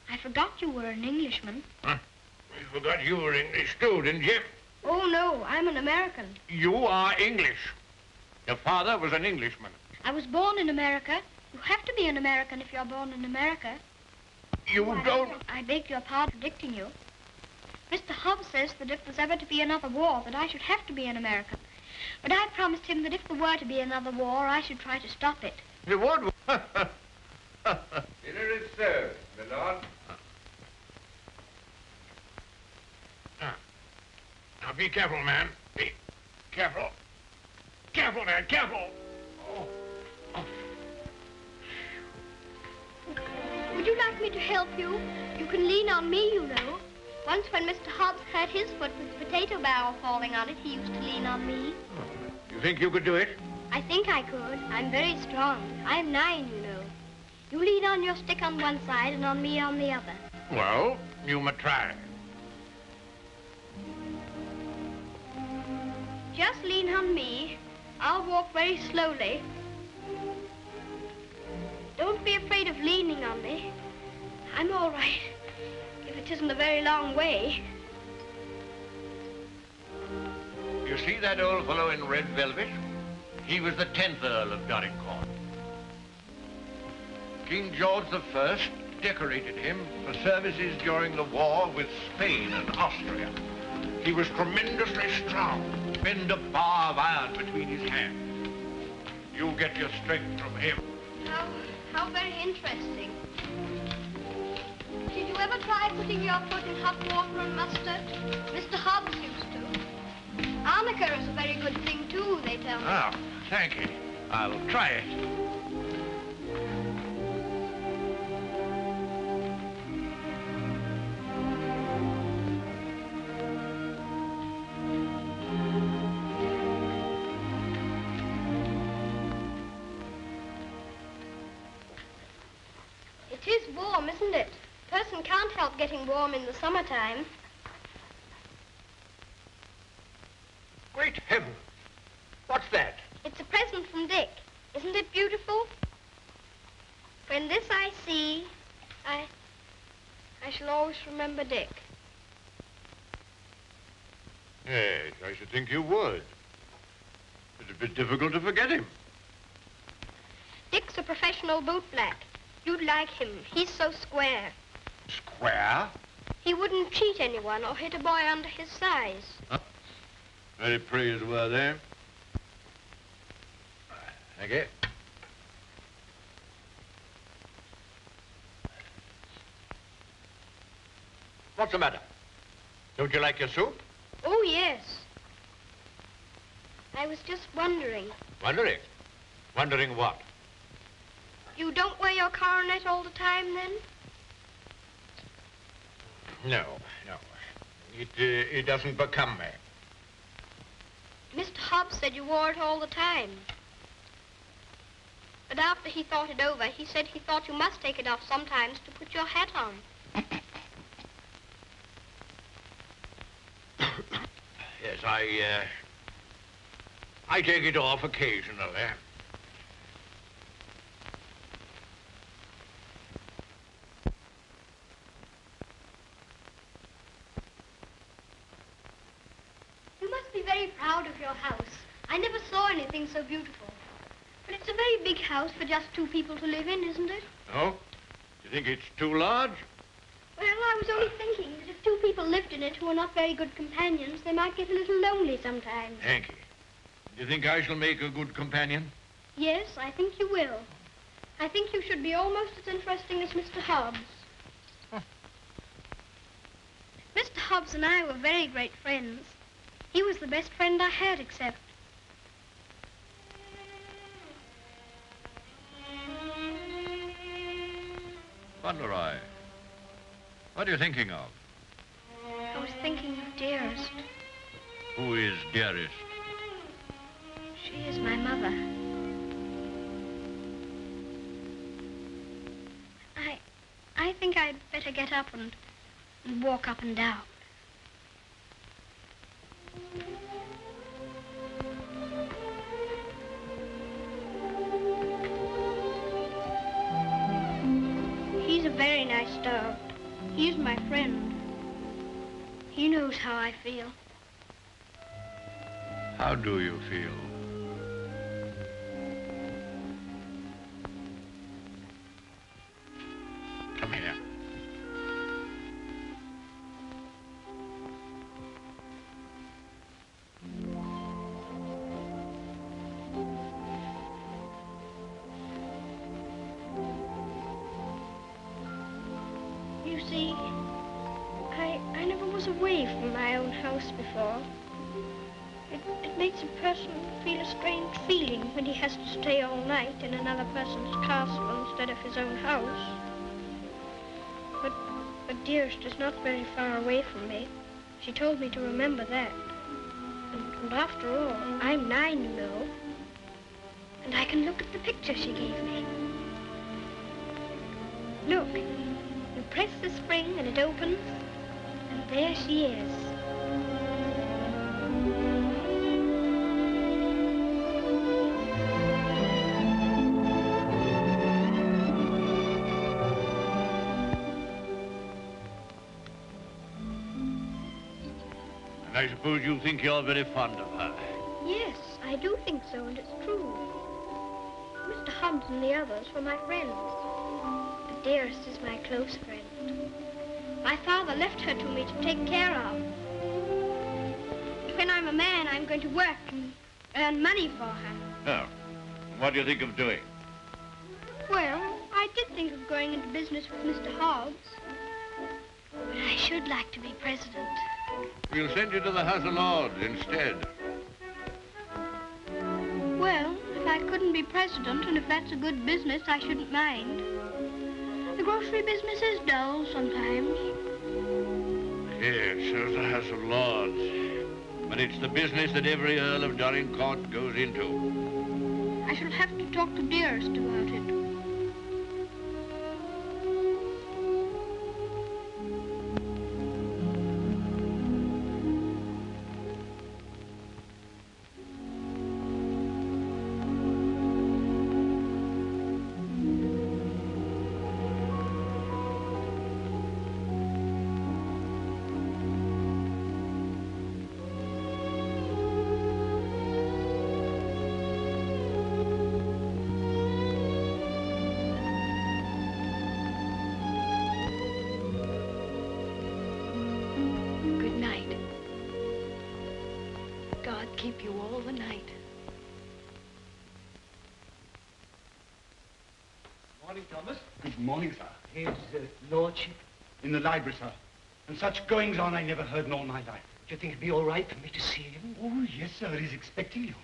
I forgot you were an Englishman. Huh? I forgot you were English too, didn't you? Oh, no, I'm an American. You are English. Your father was an Englishman. I was born in America. You have to be an American if you're born in America. You don't... I beg your pardon for predicting you. Mr. Hobbs says that if there's ever to be another war, that I should have to be an American. But I promised him that if there were to be another war, I should try to stop it. You would? Dinner is served, my lord. Now, be careful, man. Be careful. Careful, man, careful. Oh. Would you like me to help you? You can lean on me, you know. Once when Mr. Hobbs hurt his foot with the potato barrel falling on it, he used to lean on me. You think you could do it? I think I could. I'm very strong. I'm 9, you know. You lean on your stick on one side and on me on the other. Well, you may try. Just lean on me. I'll walk very slowly. Don't be afraid of leaning on me. I'm all right, if it isn't a very long way. You see that old fellow in red velvet? He was the 10th Earl of Dorincourt. King George I decorated him for services during the war with Spain and Austria. He was tremendously strong. Bend a bar of iron between his hands. You get your strength from him. How very interesting. Did you ever try putting your foot in hot water and mustard? Mr. Hobbs used to. Arnica is a very good thing, too, they tell me. Oh, thank you. I'll try it. It is warm, isn't it? A person can't help getting warm in the summertime. Great heavens! What's that? It's a present from Dick. Isn't it beautiful? When this I see, I shall always remember Dick. Yes, I should think you would. It's a bit difficult to forget him. Dick's a professional bootblack. You'd like him. He's so square. Square? He wouldn't cheat anyone or hit a boy under his size. Huh? Very praiseworthy. Eh? Thank you. What's the matter? Don't you like your soup? Oh, yes. I was just wondering. Wondering? Wondering what? You don't wear your coronet all the time, then? No. It doesn't become me. Mr. Hobbs said you wore it all the time. But after he thought it over, he said he thought you must take it off sometimes to put your hat on. Yes, I take it off occasionally. You must be very proud of your house. I never saw anything so beautiful. But it's a very big house for just 2 people to live in, isn't it? Oh? You think it's too large? Well, I was only thinking that if 2 people lived in it who were not very good companions, they might get a little lonely sometimes. Hanky, do you think I shall make a good companion? Yes, I think you will. I think you should be almost as interesting as Mr. Hobbs. Huh. Mr. Hobbs and I were very great friends. He was the best friend I had, except... Fauntleroy, what are you thinking of? I was thinking of Dearest. Who is Dearest? She is my mother. I think I'd better get up and walk up and down. very nice dog. He's my friend. He knows how I feel. How do you feel? Come here. You see, I never was away from my own house before. It makes a person feel a strange feeling when he has to stay all night in another person's castle instead of his own house. But Dearest is not very far away from me. She told me to remember that. And after all, I'm 9, you know. And I can look at the picture she gave me. Look, you press the spring and it opens, and there she is. And I suppose you think you're very fond of her. Yes, I do think so, and it's true. Mr. Hobbs and the others were my friends. But Dearest is my close friend. My father left her to me to take care of. When I'm a man, I'm going to work and earn money for her. Oh, what do you think of doing? Well, I did think of going into business with Mr. Hobbs. But I should like to be president. We'll send you to the House of Lords instead. Well, if I couldn't be president, and if that's a good business, I shouldn't mind. The grocery business is dull sometimes. Yes, so's the House of Lords. But it's the business that every Earl of Dorincourt goes into. I shall have to talk to Dearest about it. Keep you all the night. Morning, Thomas. Good morning, sir. His lordship? In the library, sir. And such goings on I never heard in all my life. Do you think it'd be all right for me to see him? Oh, yes, sir. He's expecting you.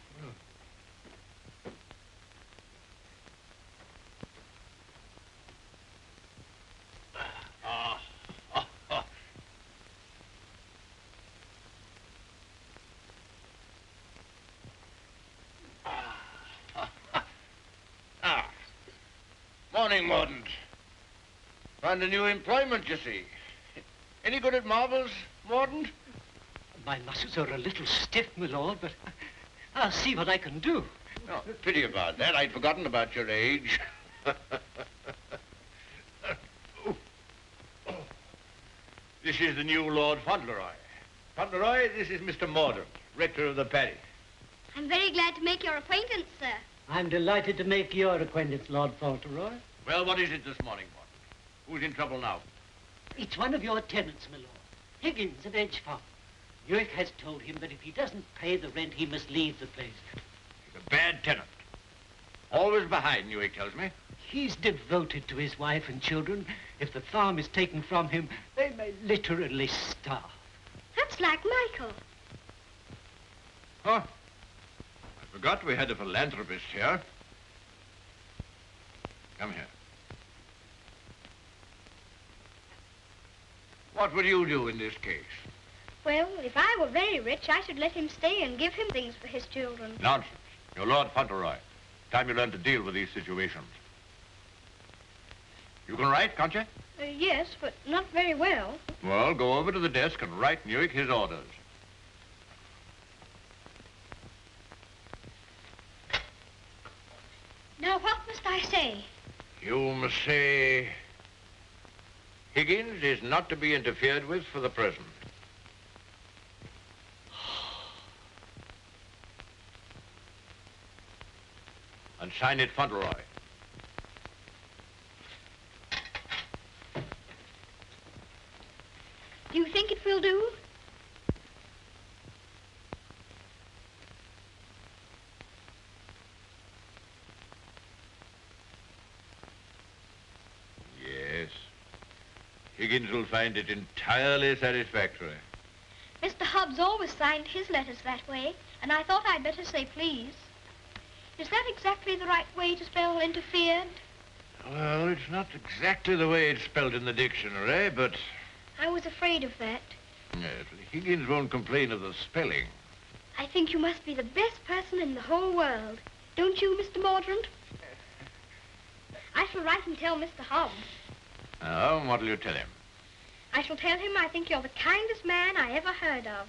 Morning, Mordaunt. Found a new employment, you see. Any good at marbles, Mordaunt? My muscles are a little stiff, my lord, but I'll see what I can do. Oh, pity about that. I'd forgotten about your age. This is the new Lord Fauntleroy. Fauntleroy, this is Mr. Mordaunt, rector of the parish. I'm very glad to make your acquaintance, sir. I'm delighted to make your acquaintance, Lord Fauntleroy. Well, what is it this morning, Mordaunt? Who's in trouble now? It's one of your tenants, my lord. Higgins of Edge Farm. York has told him that if he doesn't pay the rent, he must leave the place. He's a bad tenant. Always behind, Newick tells me. He's devoted to his wife and children. If the farm is taken from him, they may literally starve. That's like Michael. Huh? I forgot we had a philanthropist here. Come here. What would you do in this case? Well, if I were very rich, I should let him stay and give him things for his children. Nonsense. You're Lord Fauntleroy. Time you learn to deal with these situations. You can write, can't you? Yes, but not very well. Well, go over to the desk and write Newick his orders. Now, what must I say? You must say, Higgins is not to be interfered with for the present. And sign it Fauntleroy. Do you think it will do? Yes. Higgins will find it entirely satisfactory. Mr. Hobbs always signed his letters that way, and I thought I'd better say please. Is that exactly the right way to spell interfered? Well, it's not exactly the way it's spelled in the dictionary, but... I was afraid of that. Yes, Higgins won't complain of the spelling. I think you must be the best person in the whole world. Don't you, Mr. Mordaunt? I shall write and tell Mr. Hobbs. Oh, and what'll you tell him? I shall tell him I think you're the kindest man I ever heard of,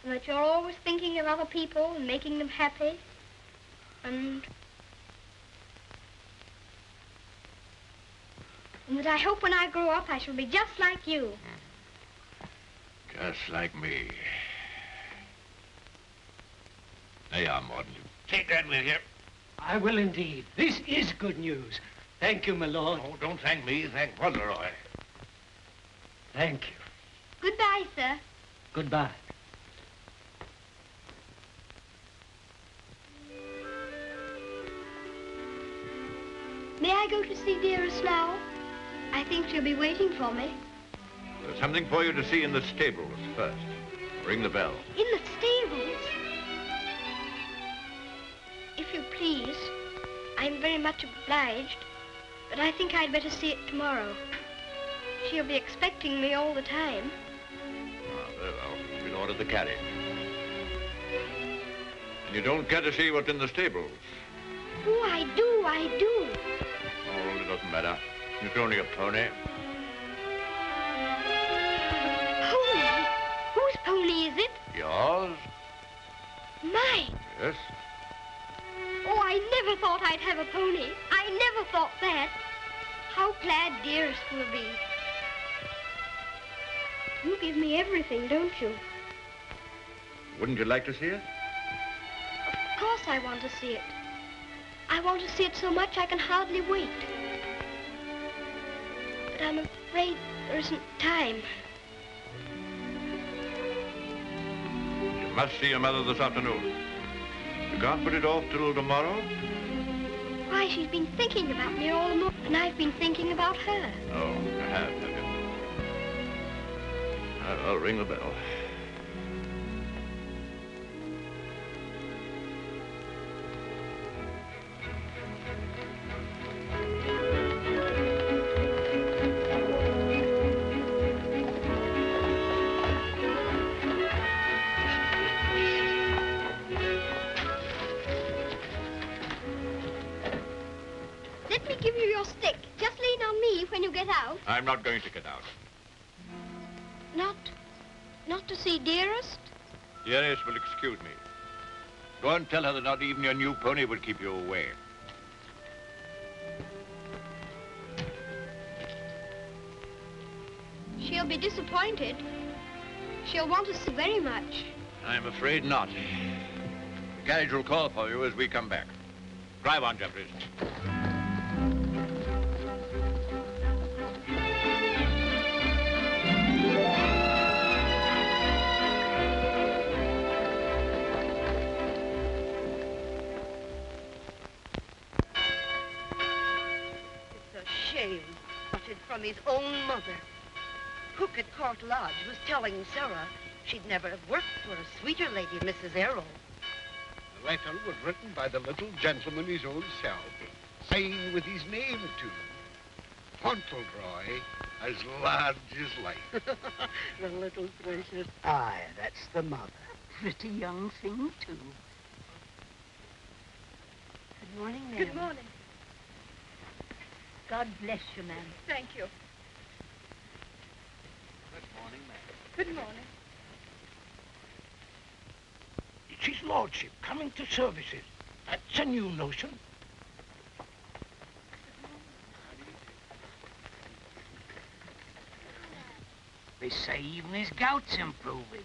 and that you're always thinking of other people and making them happy, and that I hope when I grow up I shall be just like you. Just like me. There you are, Morden. Take that with you. I will indeed. This is good news. Thank you, my lord. Oh, don't thank me. Thank Fauntleroy. Thank you. Goodbye, sir. Goodbye. May I go to see Dearest now? I think she'll be waiting for me. There's something for you to see in the stables first. Ring the bell. In the stables? If you please, I'm very much obliged, but I think I'd better see it tomorrow. She'll be expecting me all the time. Ah, very well. We'll order the carriage. And you don't care to see what's in the stables? Oh, I do. Oh, it doesn't matter. It's only a pony. Pony? Whose pony is it? Yours? Mine. Yes. Oh, I never thought I'd have a pony. I never thought that. How glad Dearest will be. You give me everything, don't you? Wouldn't you like to see it? Of course I want to see it. I want to see it so much I can hardly wait. But I'm afraid there isn't time. You must see your mother this afternoon. You can't put it off till tomorrow? Why, she's been thinking about me all the morning, and I've been thinking about her. Oh, you have you? I'll ring the bell. Let me give you your stick. Just lean on me when you get out. I'm not going to get out. Not to see Dearest? Dearest will excuse me. Go and tell her that not even your new pony would keep you away. She'll be disappointed. She'll want to see very much. I'm afraid not. The carriage will call for you as we come back. Drive on, Jeffries. Shame, parted from his own mother. Cook at Court Lodge was telling Sarah she'd never have worked for a sweeter lady, Mrs. Errol. The letter was written by the little gentleman his own self, signed with his name too. Fauntleroy, as large as life. The little precious. Aye, that's the mother. Pretty young thing, too. Good morning, ma'am. Good morning. God bless you, ma'am. Thank you. Good morning, ma'am. Good morning. It's his lordship coming to services. That's a new notion. They say even his gout's improving.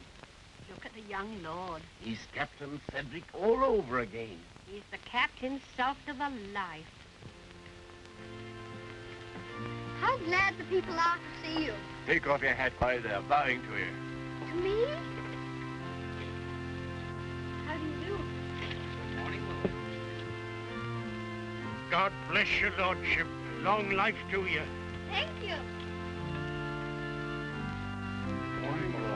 Look at the young lord. He's Captain Cedric all over again. He's the captain salt of a life. How glad the people are to see you. Take off your hat, boy. They're bowing to you. To me? How do you do? Good morning, Lord. God bless your lordship. Long life to you. Thank you. Morning, Lord.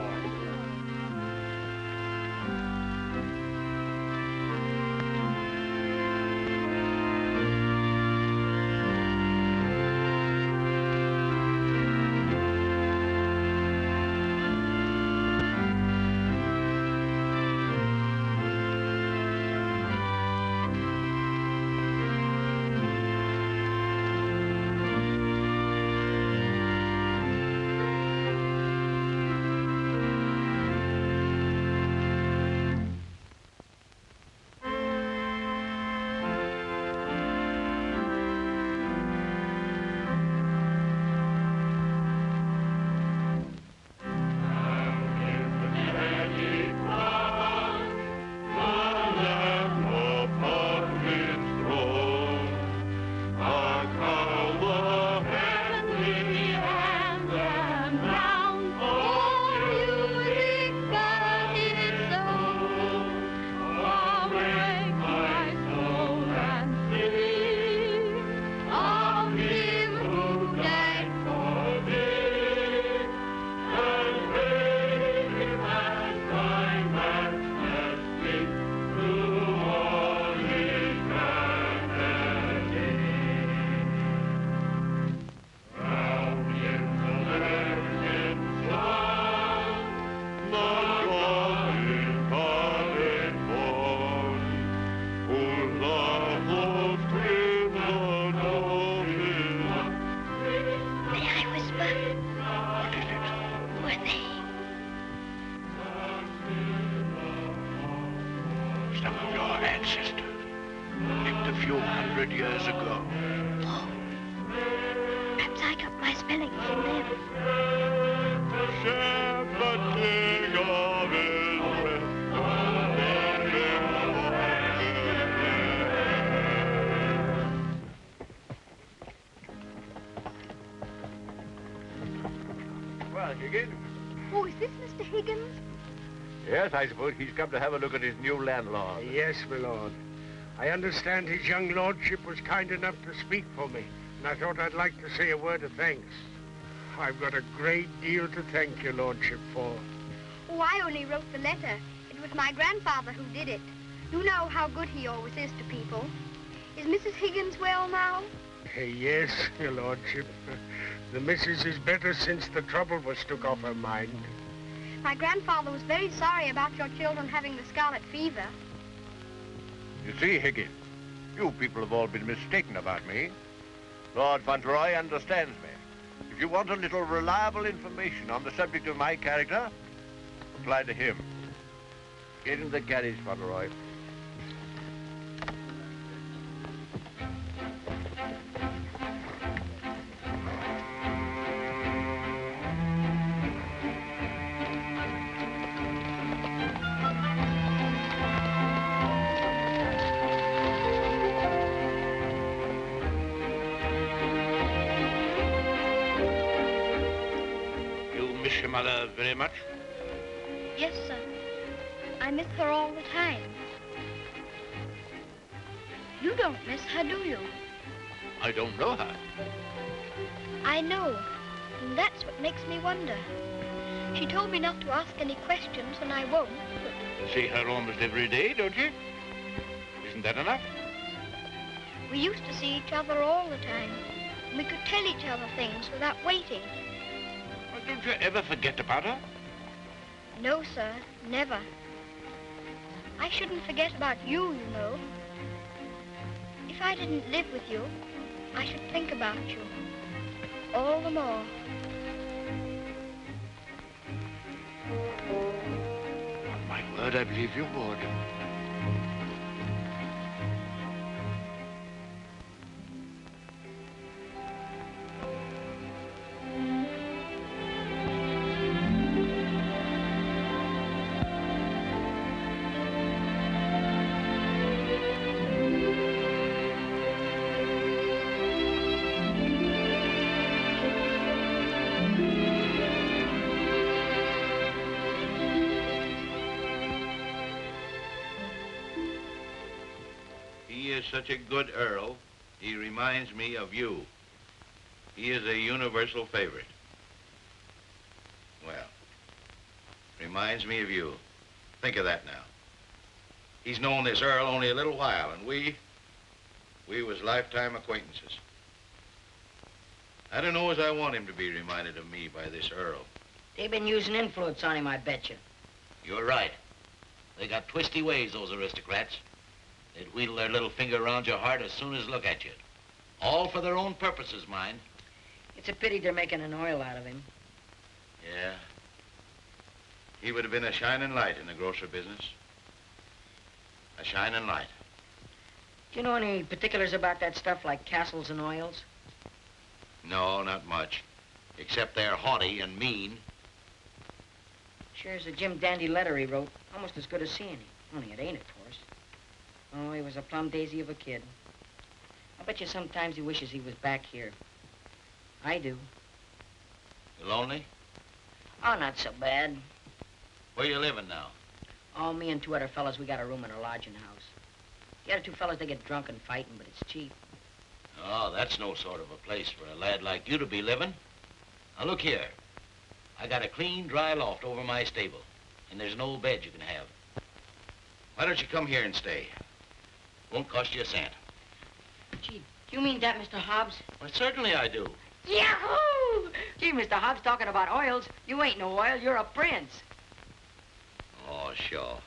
Oh, is this Mr. Higgins? Yes, I suppose he's come to have a look at his new landlord. Yes, my lord. I understand his young lordship was kind enough to speak for me, and I thought I'd like to say a word of thanks. I've got a great deal to thank your lordship for. Oh, I only wrote the letter. It was my grandfather who did it. You know how good he always is to people. Is Mrs. Higgins well now? Yes, your lordship. The missus is better since the trouble was took off her mind. My grandfather was very sorry about your children having the scarlet fever. You see, Higgins, you people have all been mistaken about me. Lord Fauntleroy understands me. If you want a little reliable information on the subject of my character, apply to him. Get in the carriage, Fauntleroy. Mother very much? Yes, sir. I miss her all the time. You don't miss her, do you? I don't know her. I know, and that's what makes me wonder. She told me not to ask any questions, and I won't, but... See her almost every day, don't you? Isn't that enough? We used to see each other all the time. And we could tell each other things without waiting. Don't you ever forget about her? No, sir, never. I shouldn't forget about you, you know. If I didn't live with you, I should think about you all the more. On my word, I believe you would. is such a good Earl, he reminds me of you. He is a universal favorite. Well, reminds me of you. Think of that now. He's known this Earl only a little while, and we was lifetime acquaintances. I don't know as I want him to be reminded of me by this Earl. They've been using influence on him, I bet you. You're right. They got twisty ways, those aristocrats. They'd wheedle their little finger around your heart as soon as look at you. All for their own purposes, mind. It's a pity they're making an oil out of him. Yeah. He would have been a shining light in the grocery business. A shining light. Do you know any particulars about that stuff like castles and oils? No, not much. Except they're haughty and mean. Shares a Jim Dandy letter he wrote. Almost as good as seeing him. Only it ain't, of course. Oh, he was a plum daisy of a kid. I bet you sometimes he wishes he was back here. I do. You lonely? Oh, not so bad. Where you living now? Oh, me and two other fellas, we got a room in a lodging house. The other two fellas, they get drunk and fighting, but it's cheap. Oh, that's no sort of a place for a lad like you to be living. Now, look here. I got a clean, dry loft over my stable, and there's an old bed you can have. Why don't you come here and stay? Won't cost you a cent. Gee, do you mean that, Mr. Hobbs? Well, certainly I do. Yahoo! Gee, Mr. Hobbs, talking about oils. You ain't no oil, you're a prince. Oh, sure.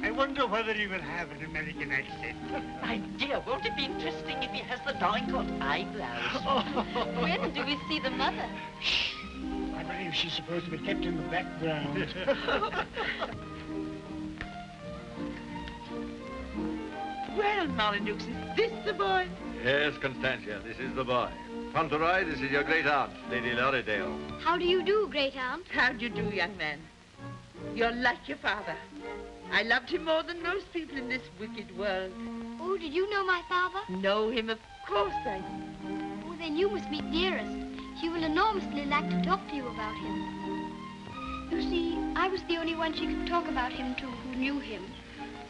I wonder whether he will have an American accent. My dear, won't it be interesting if he has the Dorincourt eyebrows? When do we see the mother? Shh. I believe she's supposed to be kept in the background. Well, Molyneux, is this the boy? Yes, Constantia, this is the boy. Fauntleroy, this is your great aunt, Lady Lorridale. How do you do, great aunt? How do you do, young man? You're like your father. I loved him more than most people in this wicked world. Oh, did you know my father? Know him, of course I do. Oh, then you must meet Dearest. She will enormously like to talk to you about him. You see, I was the only one she could talk about him to who knew him.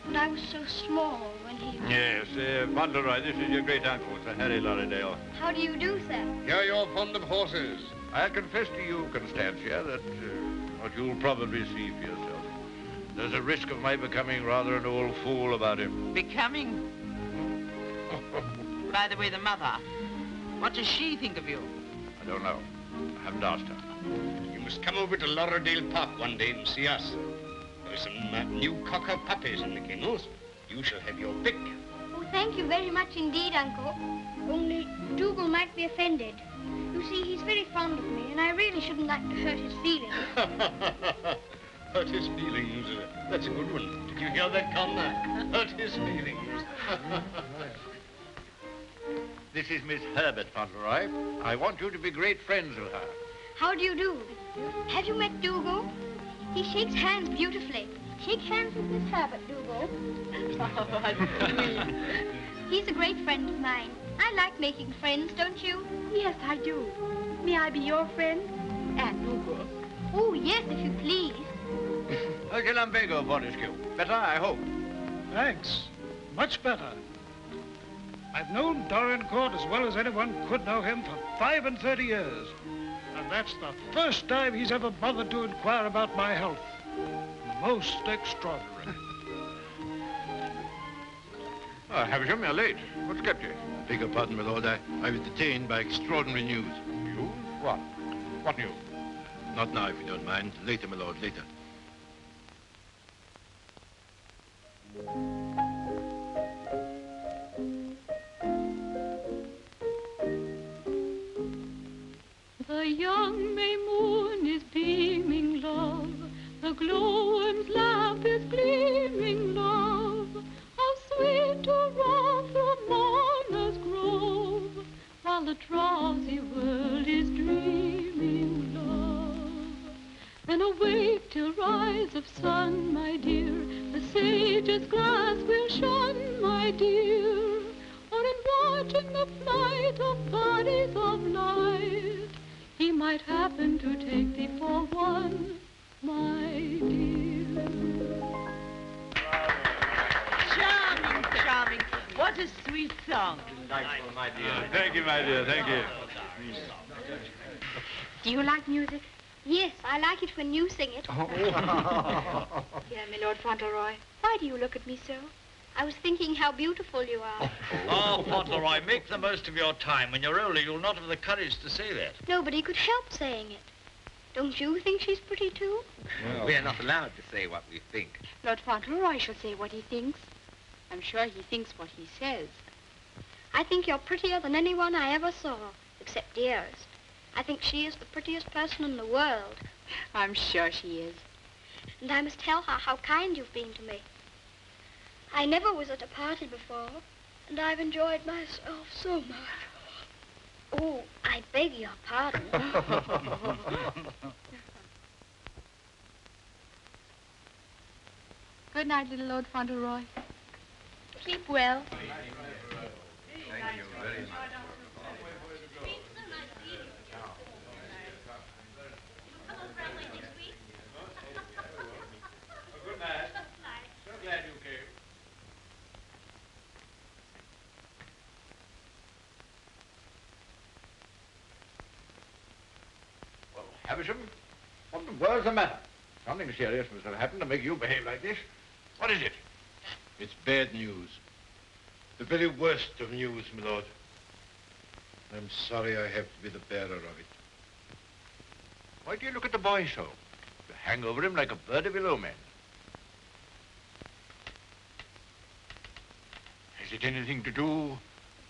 And I was so small when he... Yes, Fauntleroy, this is your great uncle, Sir Harry Lorridale. How do you do, sir? Hear you're fond of horses. I confess to you, Constantia, that what you'll probably see for yourself. There's a risk of my becoming rather an old fool about him. Becoming? By the way, the mother, what does she think of you? I don't know. I haven't asked her. You must come over to Lorridale Park one day and see us. There's some new cocker puppies in the kennels. You shall have your pick. Oh, thank you very much indeed, Uncle. Only Dougal might be offended. You see, he's very fond of me, and I really shouldn't like to hurt his feelings. Hurt his feelings. That's a good one. Did you hear that, Connor? Hurt his feelings. This is Miss Herbert Fauntleroy. I want you to be great friends with her. How do you do? Have you met Dougal? He shakes hands beautifully. Shake hands with Miss Herbert, Dougal. He's a great friend of mine. I like making friends, don't you? Yes, I do. May I be your friend? And Dougal. Oh, yes, if you please. Okay, Lumbago, Fortescue. Better, I hope. Thanks. Much better. I've known Dorincourt as well as anyone could know him for 35 years. And that's the first time he's ever bothered to inquire about my health. Most extraordinary. Havisham, you're late. What's kept you? Beg your pardon, my lord. I was detained by extraordinary news. News? What? What news? Not now, if you don't mind. Later, my lord, later. The young May moon is beaming, love. The glowworm's lamp is gleaming, love. How sweet to roam through Mona's grove, while the drowsy world is dreaming, love. Then awake till rise of sun, my dear. The sage's glass will shun, my dear. Or in watching the flight of bodies of light, he might happen to take thee for one, my dear. Charming, charming. What a sweet song. Delightful, my dear. Thank you, my dear, thank you. Do you like music? Yes, I like it when you sing it. Dear my Lord Fauntleroy, why do you look at me so? I was thinking how beautiful you are. Oh, Fauntleroy, make the most of your time. When you're older, you'll not have the courage to say that. Nobody could help saying it. Don't you think she's pretty, too? Well, we're not allowed to say what we think. Lord Fauntleroy shall say what he thinks. I'm sure he thinks what he says. I think you're prettier than anyone I ever saw, except Dearest. I think she is the prettiest person in the world. I'm sure she is. And I must tell her how kind you've been to me. I never was at a party before, and I've enjoyed myself so much. Oh, I beg your pardon. Good night, little Lord Fauntleroy. Sleep well. Thank you very much. Good night. So glad you came. Well, Havisham, what the world's the matter? Something serious must have happened to make you behave like this. What is it? It's bad news. The very worst of news, my lord. I'm sorry I have to be the bearer of it. Why do you look at the boy so? You hang over him like a bird of ill omen. Has it anything to do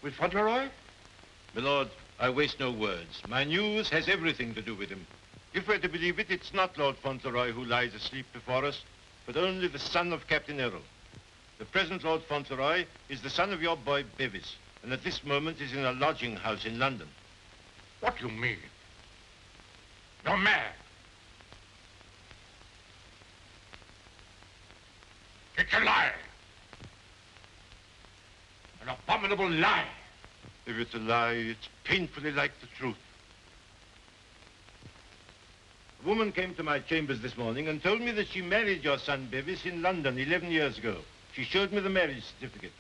with Fauntleroy? My lord, I waste no words. My news has everything to do with him. If we're to believe it, it's not Lord Fauntleroy who lies asleep before us, but only the son of Captain Errol. The present Lord Fauntleroy is the son of your boy Bevis, and at this moment is in a lodging house in London. What do you mean? You're mad. It's a lie. An abominable lie. If it's a lie, it's painfully like the truth. A woman came to my chambers this morning and told me that she married your son Bevis in London 11 years ago. She showed me the marriage certificate.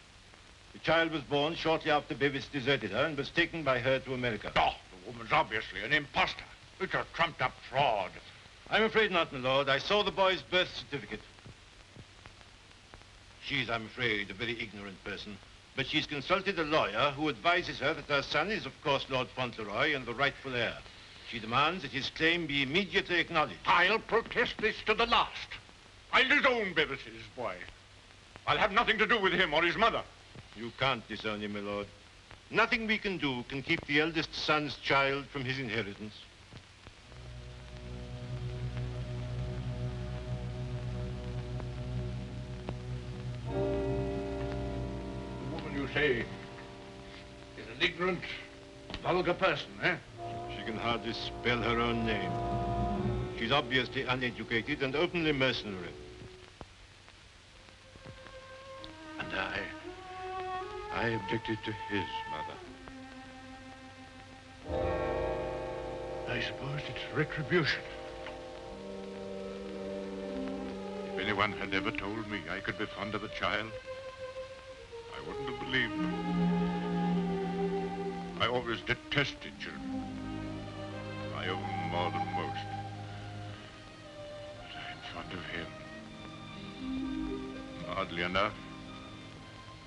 The child was born shortly after Bevis deserted her and was taken by her to America. Oh, the woman's obviously an imposter. It's a trumped-up fraud. I'm afraid not, my lord. I saw the boy's birth certificate. She's, I'm afraid, a very ignorant person. But she's consulted a lawyer who advises her that her son is, of course, Lord Fauntleroy and the rightful heir. She demands that his claim be immediately acknowledged. I'll protest this to the last. I'll disown Bevis's boy. I'll have nothing to do with him or his mother. You can't disown him, my lord. Nothing we can do can keep the eldest son's child from his inheritance. The woman you say is an ignorant, vulgar person, eh? She can hardly spell her own name. She's obviously uneducated and openly mercenary. And I objected to his mother. I suppose it's retribution. If anyone had ever told me I could be fond of a child, I wouldn't have believed them. I always detested children. I owe them more than most. But I'm fond of him. Oddly enough,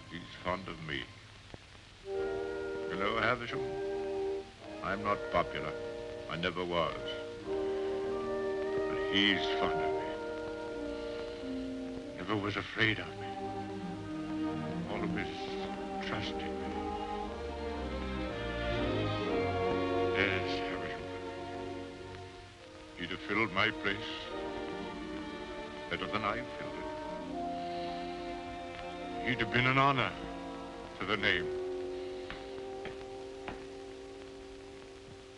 he's fond of me. You know, Havisham, I'm not popular. I never was. But he's fond of me. Never was afraid of me. Always trusted me. Yes, Havisham. He'd have filled my place better than I filled it. He'd have been an honor to the name.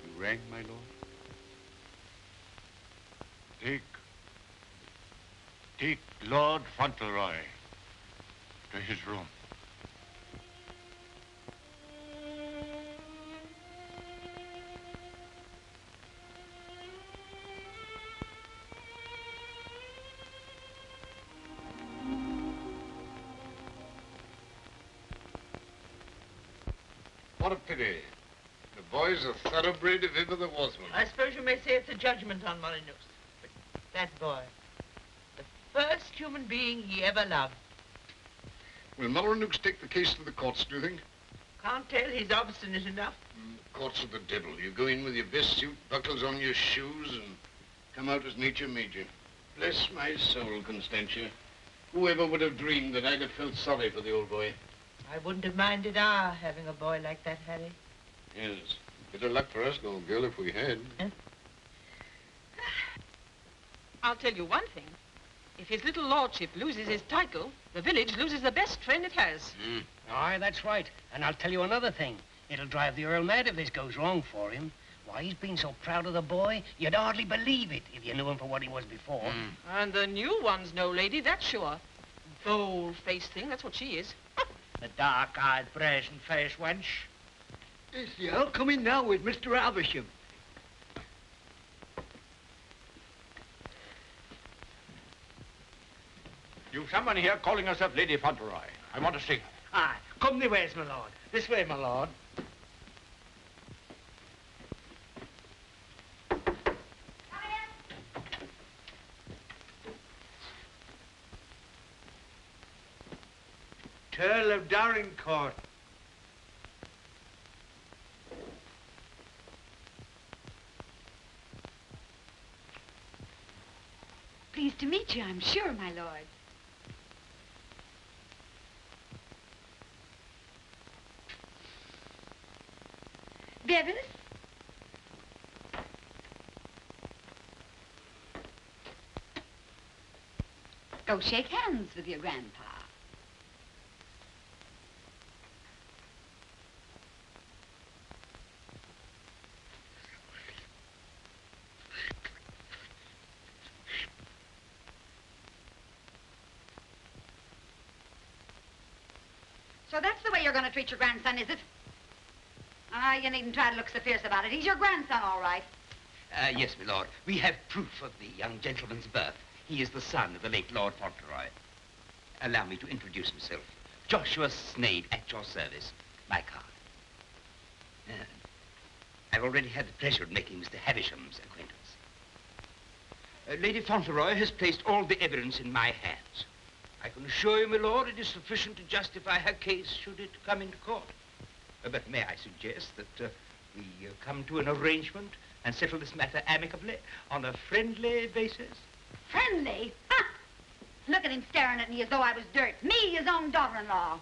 You rang, my lord? Take Lord Fauntleroy to his room. What a pity. The boy's a thoroughbred if ever there was one. I suppose you may say it's a judgment on Molyneux. But that boy, the first human being he ever loved. Will Molyneux take the case to the courts, do you think? Can't tell. He's obstinate enough. Courts are the devil. You go in with your best suit, buckles on your shoes, and come out as nature made you. Bless my soul, Constantia. Whoever would have dreamed that I'd have felt sorry for the old boy? I wouldn't have minded our having a boy like that, Harry. Yes. Bit of luck for us, old girl, if we had. Huh? I'll tell you one thing. If his little lordship loses his title, the village loses the best friend it has. Aye, that's right. And I'll tell you another thing. It'll drive the Earl mad if this goes wrong for him. Why, he's been so proud of the boy, you'd hardly believe it if you knew him for what he was before. And the new one's no lady, that's sure. Bold-faced thing, that's what she is. The dark-eyed, brazen-faced wench. Yes, the Earl come in now with Mr. Avisham. You've someone here calling herself Lady Fauntleroy. I want to see her. Aye, come the ways, my lord. This way, my lord. Earl of Dorincourt. Pleased to meet you, I'm sure, my lord. Bevis? Go shake hands with your grandpa. So that's the way you're going to treat your grandson, is it? Ah, you needn't try to look so fierce about it. He's your grandson, all right. Yes, my lord. We have proof of the young gentleman's birth. He is the son of the late Lord Fauntleroy. Allow me to introduce himself. Joshua Snade, at your service. My card. I've already had the pleasure of making Mr. Havisham's acquaintance. Lady Fauntleroy has placed all the evidence in my hands. I can assure you, my lord, it is sufficient to justify her case should it come into court. But may I suggest that we come to an arrangement and settle this matter amicably on a friendly basis? Friendly? Ha! Look at him staring at me as though I was dirt. Me, his own daughter-in-law.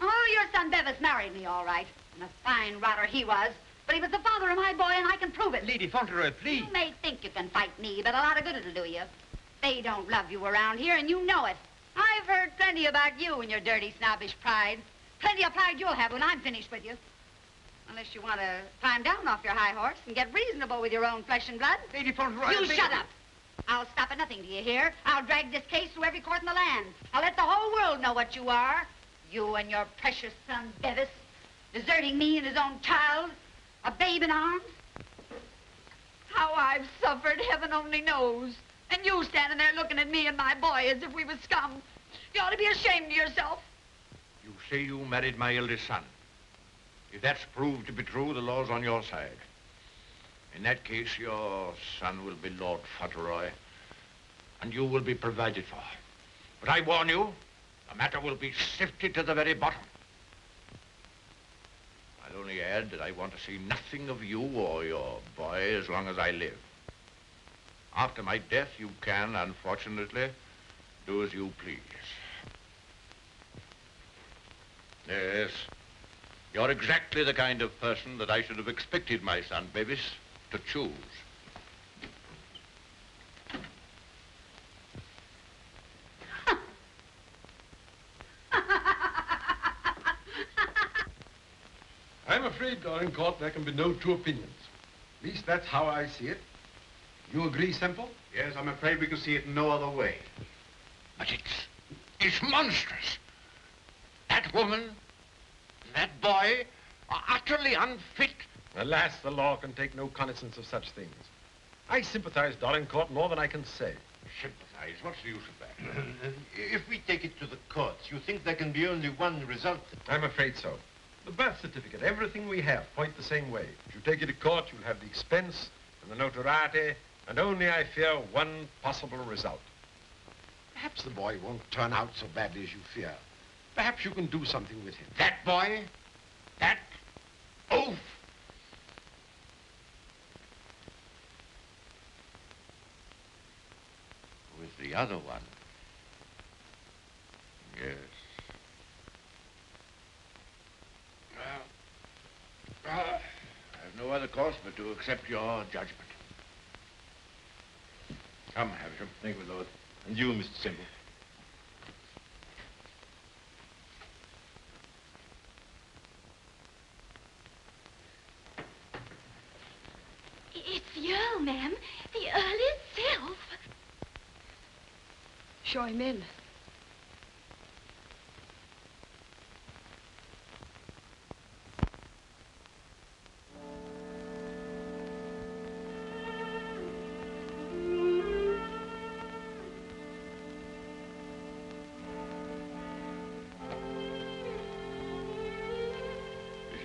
Oh, your son Bevis married me, all right. And a fine rotter he was. But he was the father of my boy, and I can prove it. Lady Fauntleroy, please. You may think you can fight me, but a lot of good it'll do you. They don't love you around here, and you know it. I've heard plenty about you and your dirty, snobbish pride. Plenty of pride you'll have when I'm finished with you. Unless you want to climb down off your high horse and get reasonable with your own flesh and blood. Lady Fauntleroy... You shut up. I'll stop at nothing, do you hear? I'll drag this case through every court in the land. I'll let the whole world know what you are. You and your precious son, Bevis, deserting me and his own child, a babe in arms. How I've suffered, heaven only knows. And you standing there looking at me and my boy as if we were scum. You ought to be ashamed of yourself. You say you married my eldest son. If that's proved to be true, the law's on your side. In that case, your son will be Lord Fauntleroy, and you will be provided for. But I warn you, the matter will be sifted to the very bottom. I'll only add that I want to see nothing of you or your boy as long as I live. After my death, you can, unfortunately, do as you please. Yes, you're exactly the kind of person that I should have expected my son, Bevis, to choose. I'm afraid, Dorincourt, there can be no two opinions. At least that's how I see it. You agree, Semple? Yes, I'm afraid we can see it no other way. But it's monstrous. That woman, that boy, are utterly unfit. Alas, the law can take no cognizance of such things. I sympathize, Dorincourt, more than I can say. Sympathize? What's the use of that? If we take it to the courts, you think there can be only one result? I'm afraid so. The birth certificate, everything we have, point the same way. If you take it to court, you'll have the expense and the notoriety, and only, I fear, one possible result. Perhaps the boy won't turn out so badly as you fear. Perhaps you can do something with him. That boy? That oaf? With the other one. Yes. Well, I have no other course but to accept your judgment. Come, Havisham. Thank you, Lord. And you, Mr. Semple. It's the Earl, ma'am. The Earl himself. Show him in.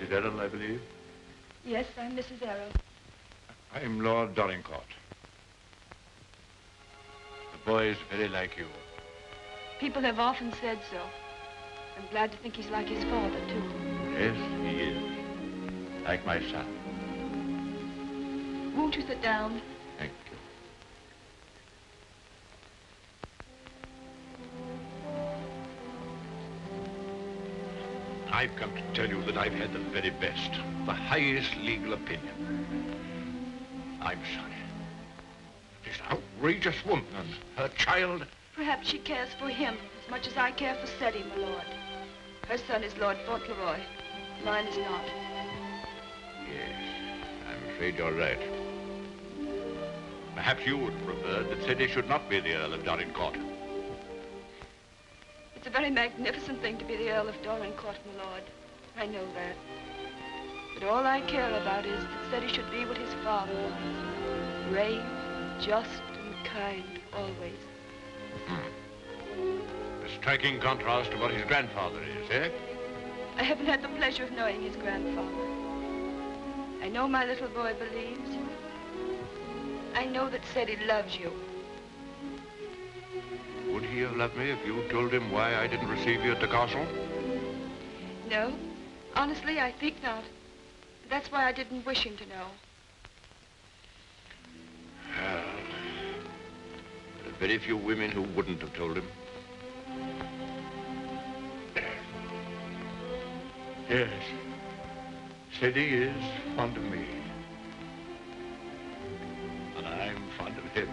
Mrs. Errol, I believe. Yes, I'm Mrs. Errol. I'm Lord Dorincourt. The boy is very like you. People have often said so. I'm glad to think he's like his father, too. Yes, he is. Like my son. Won't you sit down? Thank you. I've come to tell you that I've had the very best, the highest legal opinion. I'm sorry. This outrageous woman and her child. Perhaps she cares for him as much as I care for Seddy, my lord. Her son is Lord Fauntleroy. Mine is not. Yes, I'm afraid you're right. Perhaps you would prefer that Seddy should not be the Earl of Dorincourt. It's a very magnificent thing to be the Earl of Dorincourt, my lord. I know that. But all I care about is that Seddy should be what his father was. Brave, just, and kind, always. A striking contrast to what his grandfather is, eh? I haven't had the pleasure of knowing his grandfather. I know my little boy believes. I know that Seddy loves you. Would he have loved me if you told him why I didn't receive you at the castle? No. Honestly, I think not. That's why I didn't wish him to know. Well, there are very few women who wouldn't have told him. Yes. Seddy is fond of me. And I'm fond of him.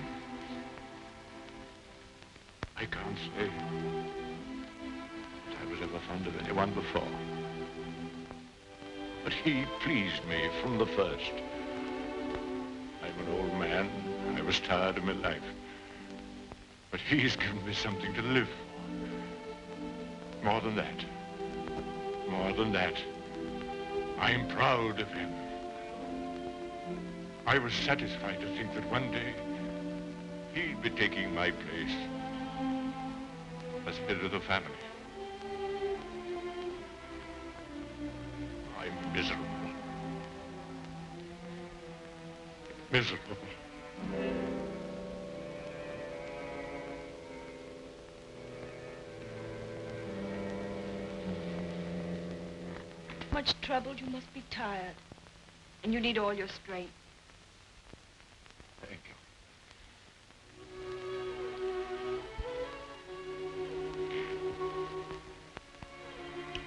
I can't say that I was ever fond of anyone before. But he pleased me from the first. I'm an old man. I was tired of my life. But he's given me something to live for. More than that. More than that. I'm proud of him. I was satisfied to think that one day he'd be taking my place as head of the family. I'm miserable. Miserable. Much troubled, you must be tired. And you need all your strength. Thank you.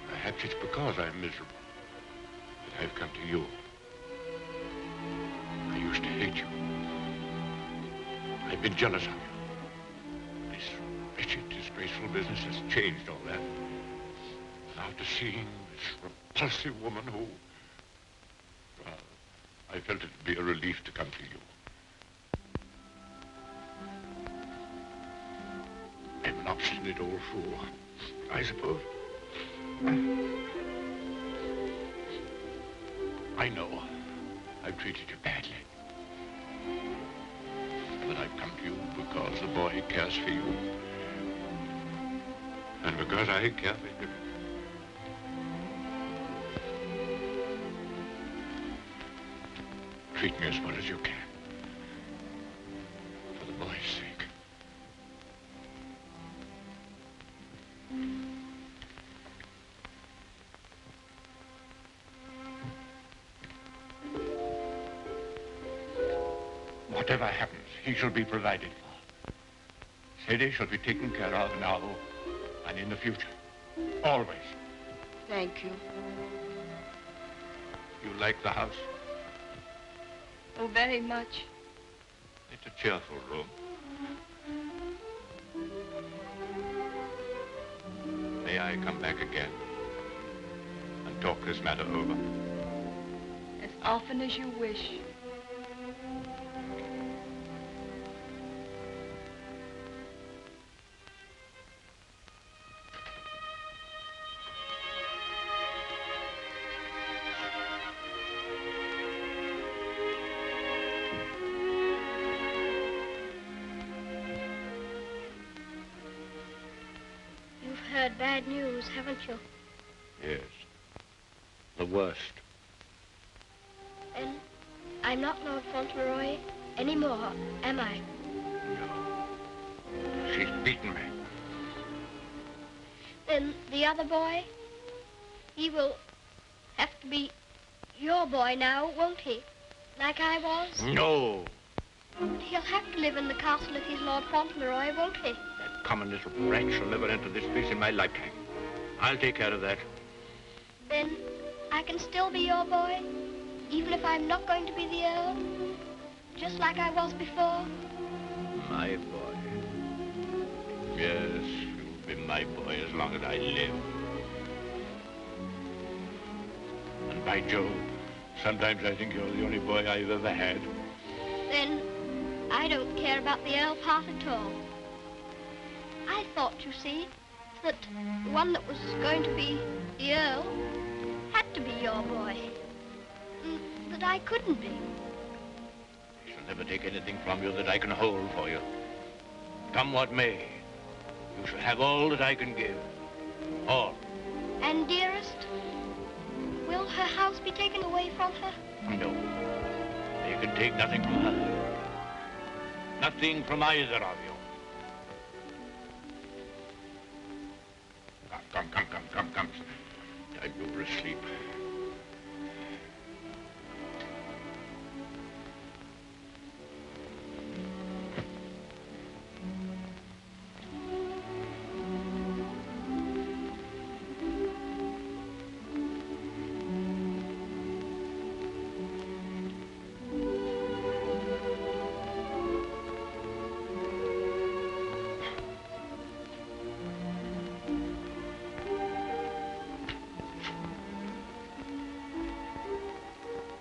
Perhaps it's because I'm miserable that I've come to you. I used to hate you. I've been jealous of you. This wretched, disgraceful business has changed all that. After seeing this repulsive woman who... Well, I felt it'd be a relief to come to you. I'm an obstinate old fool, I suppose. I know I've treated you badly. But I've come to you because the boy cares for you. And because I care for him. treat me as well as you can. For the boy's sake. Whatever happens, he shall be provided for. Sadie shall be taken care of now and in the future. Always. Thank you. You like the house? Oh, very much. It's a cheerful room. May I come back again and talk this matter over? As often as you wish. Heard bad news, haven't you? Yes. The worst. And I'm not Lord Fauntleroy anymore, am I? No. She's beaten me. Then the other boy, he will have to be your boy now, won't he? Like I was? No. He'll have to live in the castle if he's Lord Fauntleroy, won't he? Common little brat shall never enter this place in my lifetime. I'll take care of that. Then I can still be your boy, even if I'm not going to be the Earl, just like I was before. My boy. Yes, you'll be my boy as long as I live. And by Jove, sometimes I think you're the only boy I've ever had. Then I don't care about the Earl part at all. I thought, you see, that the one that was going to be the Earl had to be your boy. That I couldn't be. I shall never take anything from you that I can hold for you. Come what may, you shall have all that I can give. All. And dearest, will her house be taken away from her? No. You can take nothing from her. Nothing from either of you. Come. Time you were asleep.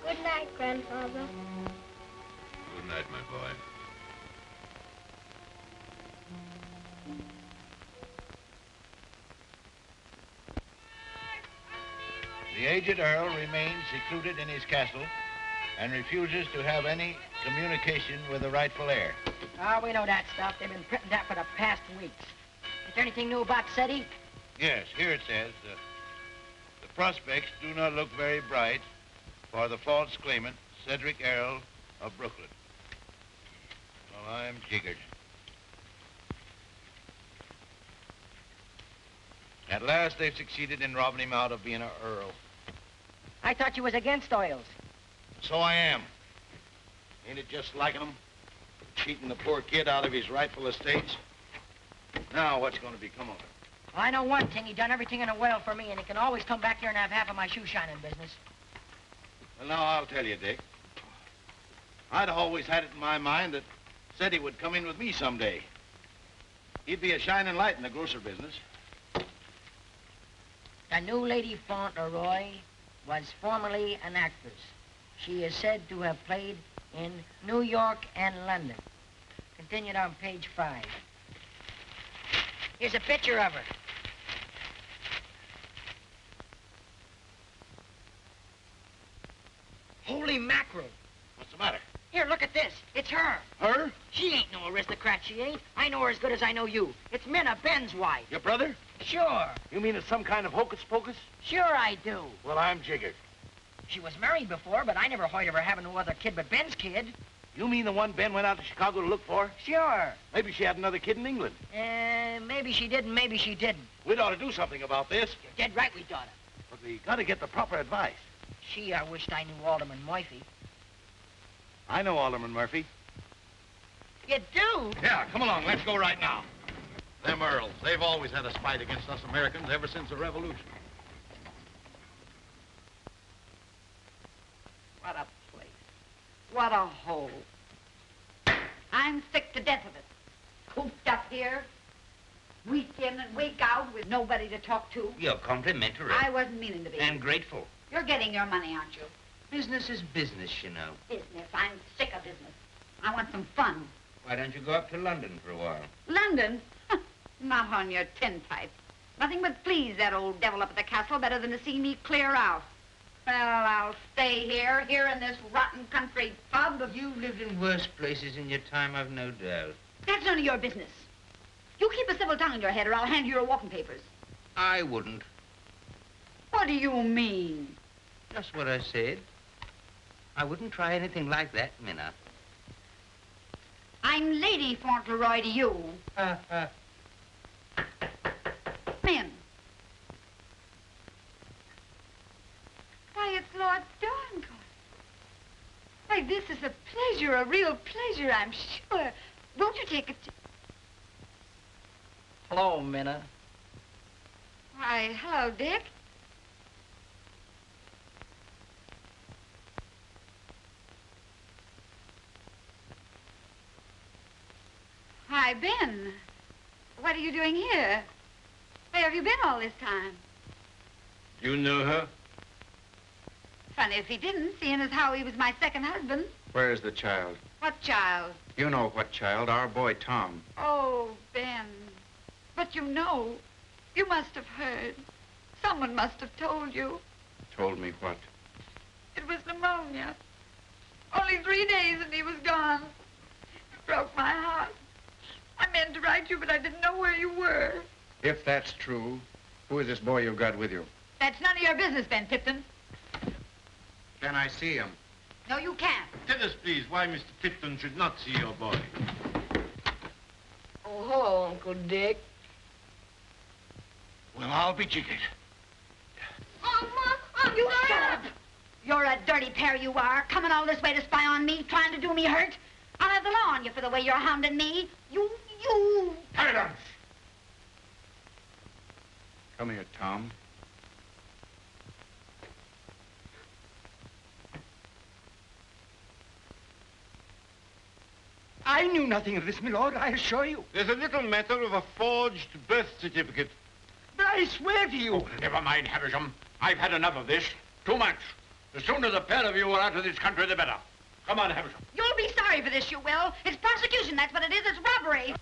Good night, Grandfather. Good night, my boy. The aged Earl remains secluded in his castle and refuses to have any communication with the rightful heir. Oh, we know that stuff. They've been printing that for the past weeks. Is there anything new about SETI? Yes, here it says, the prospects do not look very bright for the false claimant, Cedric Earl of Brooklyn. Well, I'm jiggered. At last, they've succeeded in robbing him out of being an earl. I thought you was against oils. So I am. Ain't it just like him? Cheating the poor kid out of his rightful estates? Now, what's going to become of it? Well, I know one thing. He done everything in a well for me, and he can always come back here and have half of my shoe shining business. Well, now, I'll tell you, Dick. I'd always had it in my mind that said he would come in with me someday. He'd be a shining light in the grocer business. The new Lady Fauntleroy was formerly an actress. She is said to have played in New York and London. Continued on page 5. Here's a picture of her. Holy mackerel. What's the matter? Here, look at this. It's her. Her? She ain't no aristocrat, she ain't. I know her as good as I know you. It's Minna, Ben's wife. Your brother? Sure. You mean it's some kind of hocus pocus? Sure I do. Well, I'm jiggered. She was married before, but I never heard of her having no other kid but Ben's kid. You mean the one Ben went out to Chicago to look for? Sure. Maybe she had another kid in England. Maybe she did and maybe she didn't. We'd ought to do something about this. You're dead right we oughta. But we gotta get the proper advice. Gee, I wished I knew Alderman Murphy. I know Alderman Murphy. You do? Yeah, come along. Let's go right now. Them Earls, they've always had a spite against us Americans ever since the Revolution. What a place. What a hole. I'm sick to death of it. Cooped up here, week in and week out with nobody to talk to. You're complimentary. I wasn't meaning to be. And grateful. You're getting your money, aren't you? Business is business, you know. Business. I'm sick of business. I want some fun. Why don't you go up to London for a while? London? Not on your tintype. Nothing but please that old devil up at the castle better than to see me clear out. Well, I'll stay here in this rotten country pub. You've lived in worse places in your time, I've no doubt. That's none of your business. You keep a civil tongue in your head or I'll hand you your walking papers. I wouldn't. What do you mean? Just what I said. I wouldn't try anything like that, Minna. I'm Lady Fauntleroy to you. Men. Why, it's Lord Donegal. Why, this is a pleasure, a real pleasure, I'm sure. Won't you take a... Hello, Minna. Why, hello, Dick. Why, Ben. What are you doing here? Where have you been all this time? You know her? Funny if he didn't, seeing as how he was my second husband. Where's the child? What child? You know what child, our boy Tom. Oh, Ben. But you know, you must have heard. Someone must have told you. Told me what? It was pneumonia. Only 3 days and he was gone. It broke my heart. I meant to write you, but I didn't know where you were. If that's true, who is this boy you've got with you? That's none of your business, Ben Tipton. Can I see him? No, you can't. Tell us, please, why Mr. Tipton should not see your boy. Oh, hello, Uncle Dick. Well, I'll be jiggered. You shut up. You're a dirty pair, you are. Coming all this way to spy on me, trying to do me hurt. I'll have the law on you for the way you're hounding me. You... Silence! Come here, Tom. I knew nothing of this, my lord, I assure you. There's a little matter of a forged birth certificate. But I swear to you... Oh, never mind, Havisham. I've had enough of this. Too much. The sooner the pair of you are out of this country, the better. Come on, Havisham. You'll be sorry for this, you will. It's prosecution, that's what it is. It's robbery.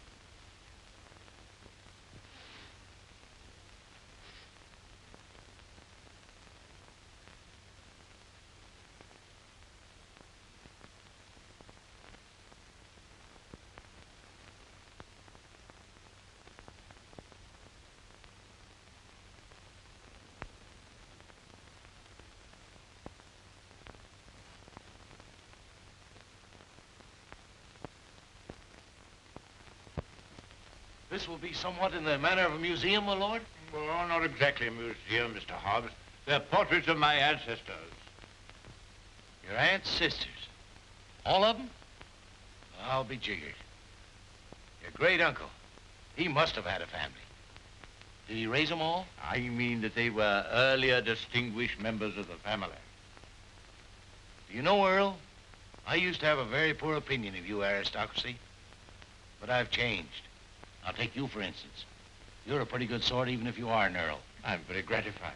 This will be somewhat in the manner of a museum, my lord? Well, not exactly a museum, Mr. Hobbs. They're portraits of my ancestors. Your ancestors? All of them? I'll be jiggered. Your great uncle, he must have had a family. Did he raise them all? I mean that they were earlier distinguished members of the family. You know, Earl, I used to have a very poor opinion of you aristocracy, but I've changed. I'll take you, for instance. You're a pretty good sort, even if you are an Earl. I'm very gratified.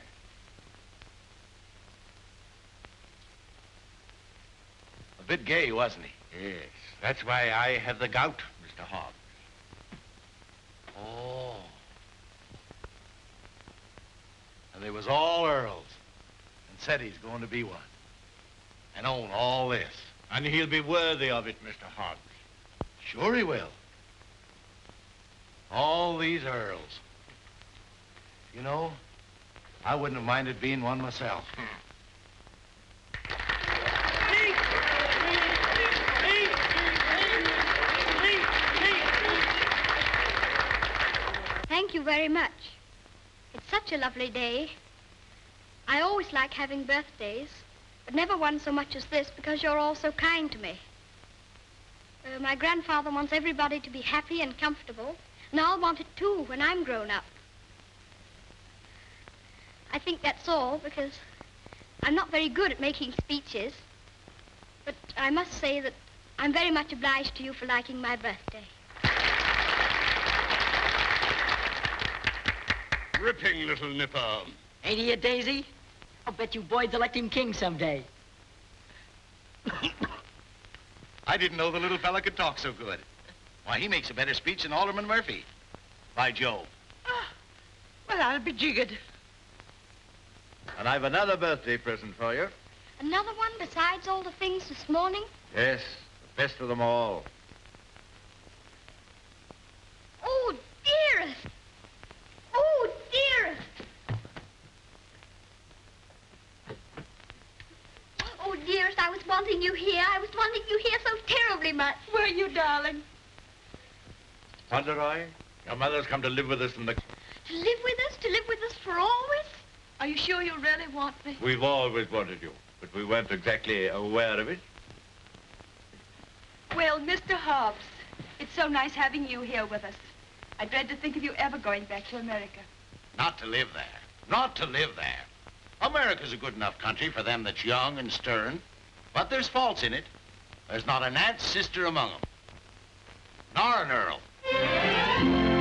A bit gay, wasn't he? Yes, that's why I have the gout, Mr. Hobbs. Oh. And they was all Earls, and said he's going to be one, and own all this. And he'll be worthy of it, Mr. Hobbs. Sure he will. All these Earls. You know, I wouldn't have minded being one myself. you very much. It's such a lovely day. I always like having birthdays, but never one so much as this because you're all so kind to me. My grandfather wants everybody to be happy and comfortable, and I'll want it too when I'm grown up. I think that's all because I'm not very good at making speeches, but I must say that I'm very much obliged to you for liking my birthday. Ripping little nipper. Ain't he a daisy? I'll bet you boys elect him king someday. I didn't know the little fella could talk so good. Why, he makes a better speech than Alderman Murphy. By Jove. Well, I'll be jiggered. And I've another birthday present for you. Another one besides all the things this morning? Yes, the best of them all. Oh, dearest! Oh, dearest! Oh, dearest, I was wanting you here. I was wanting you here so terribly much. Were you, darling? Fauntleroy, your mother's come to live with us in the... To live with us? To live with us for always? Are you sure you really want me? We've always wanted you, but we weren't exactly aware of it. Well, Mr. Hobbs, it's so nice having you here with us. I dread to think of you ever going back to America. Not to live there. Not to live there. America's a good enough country for them that's young and stern, but there's faults in it. There's not an aunt's sister among them. Nor an earl.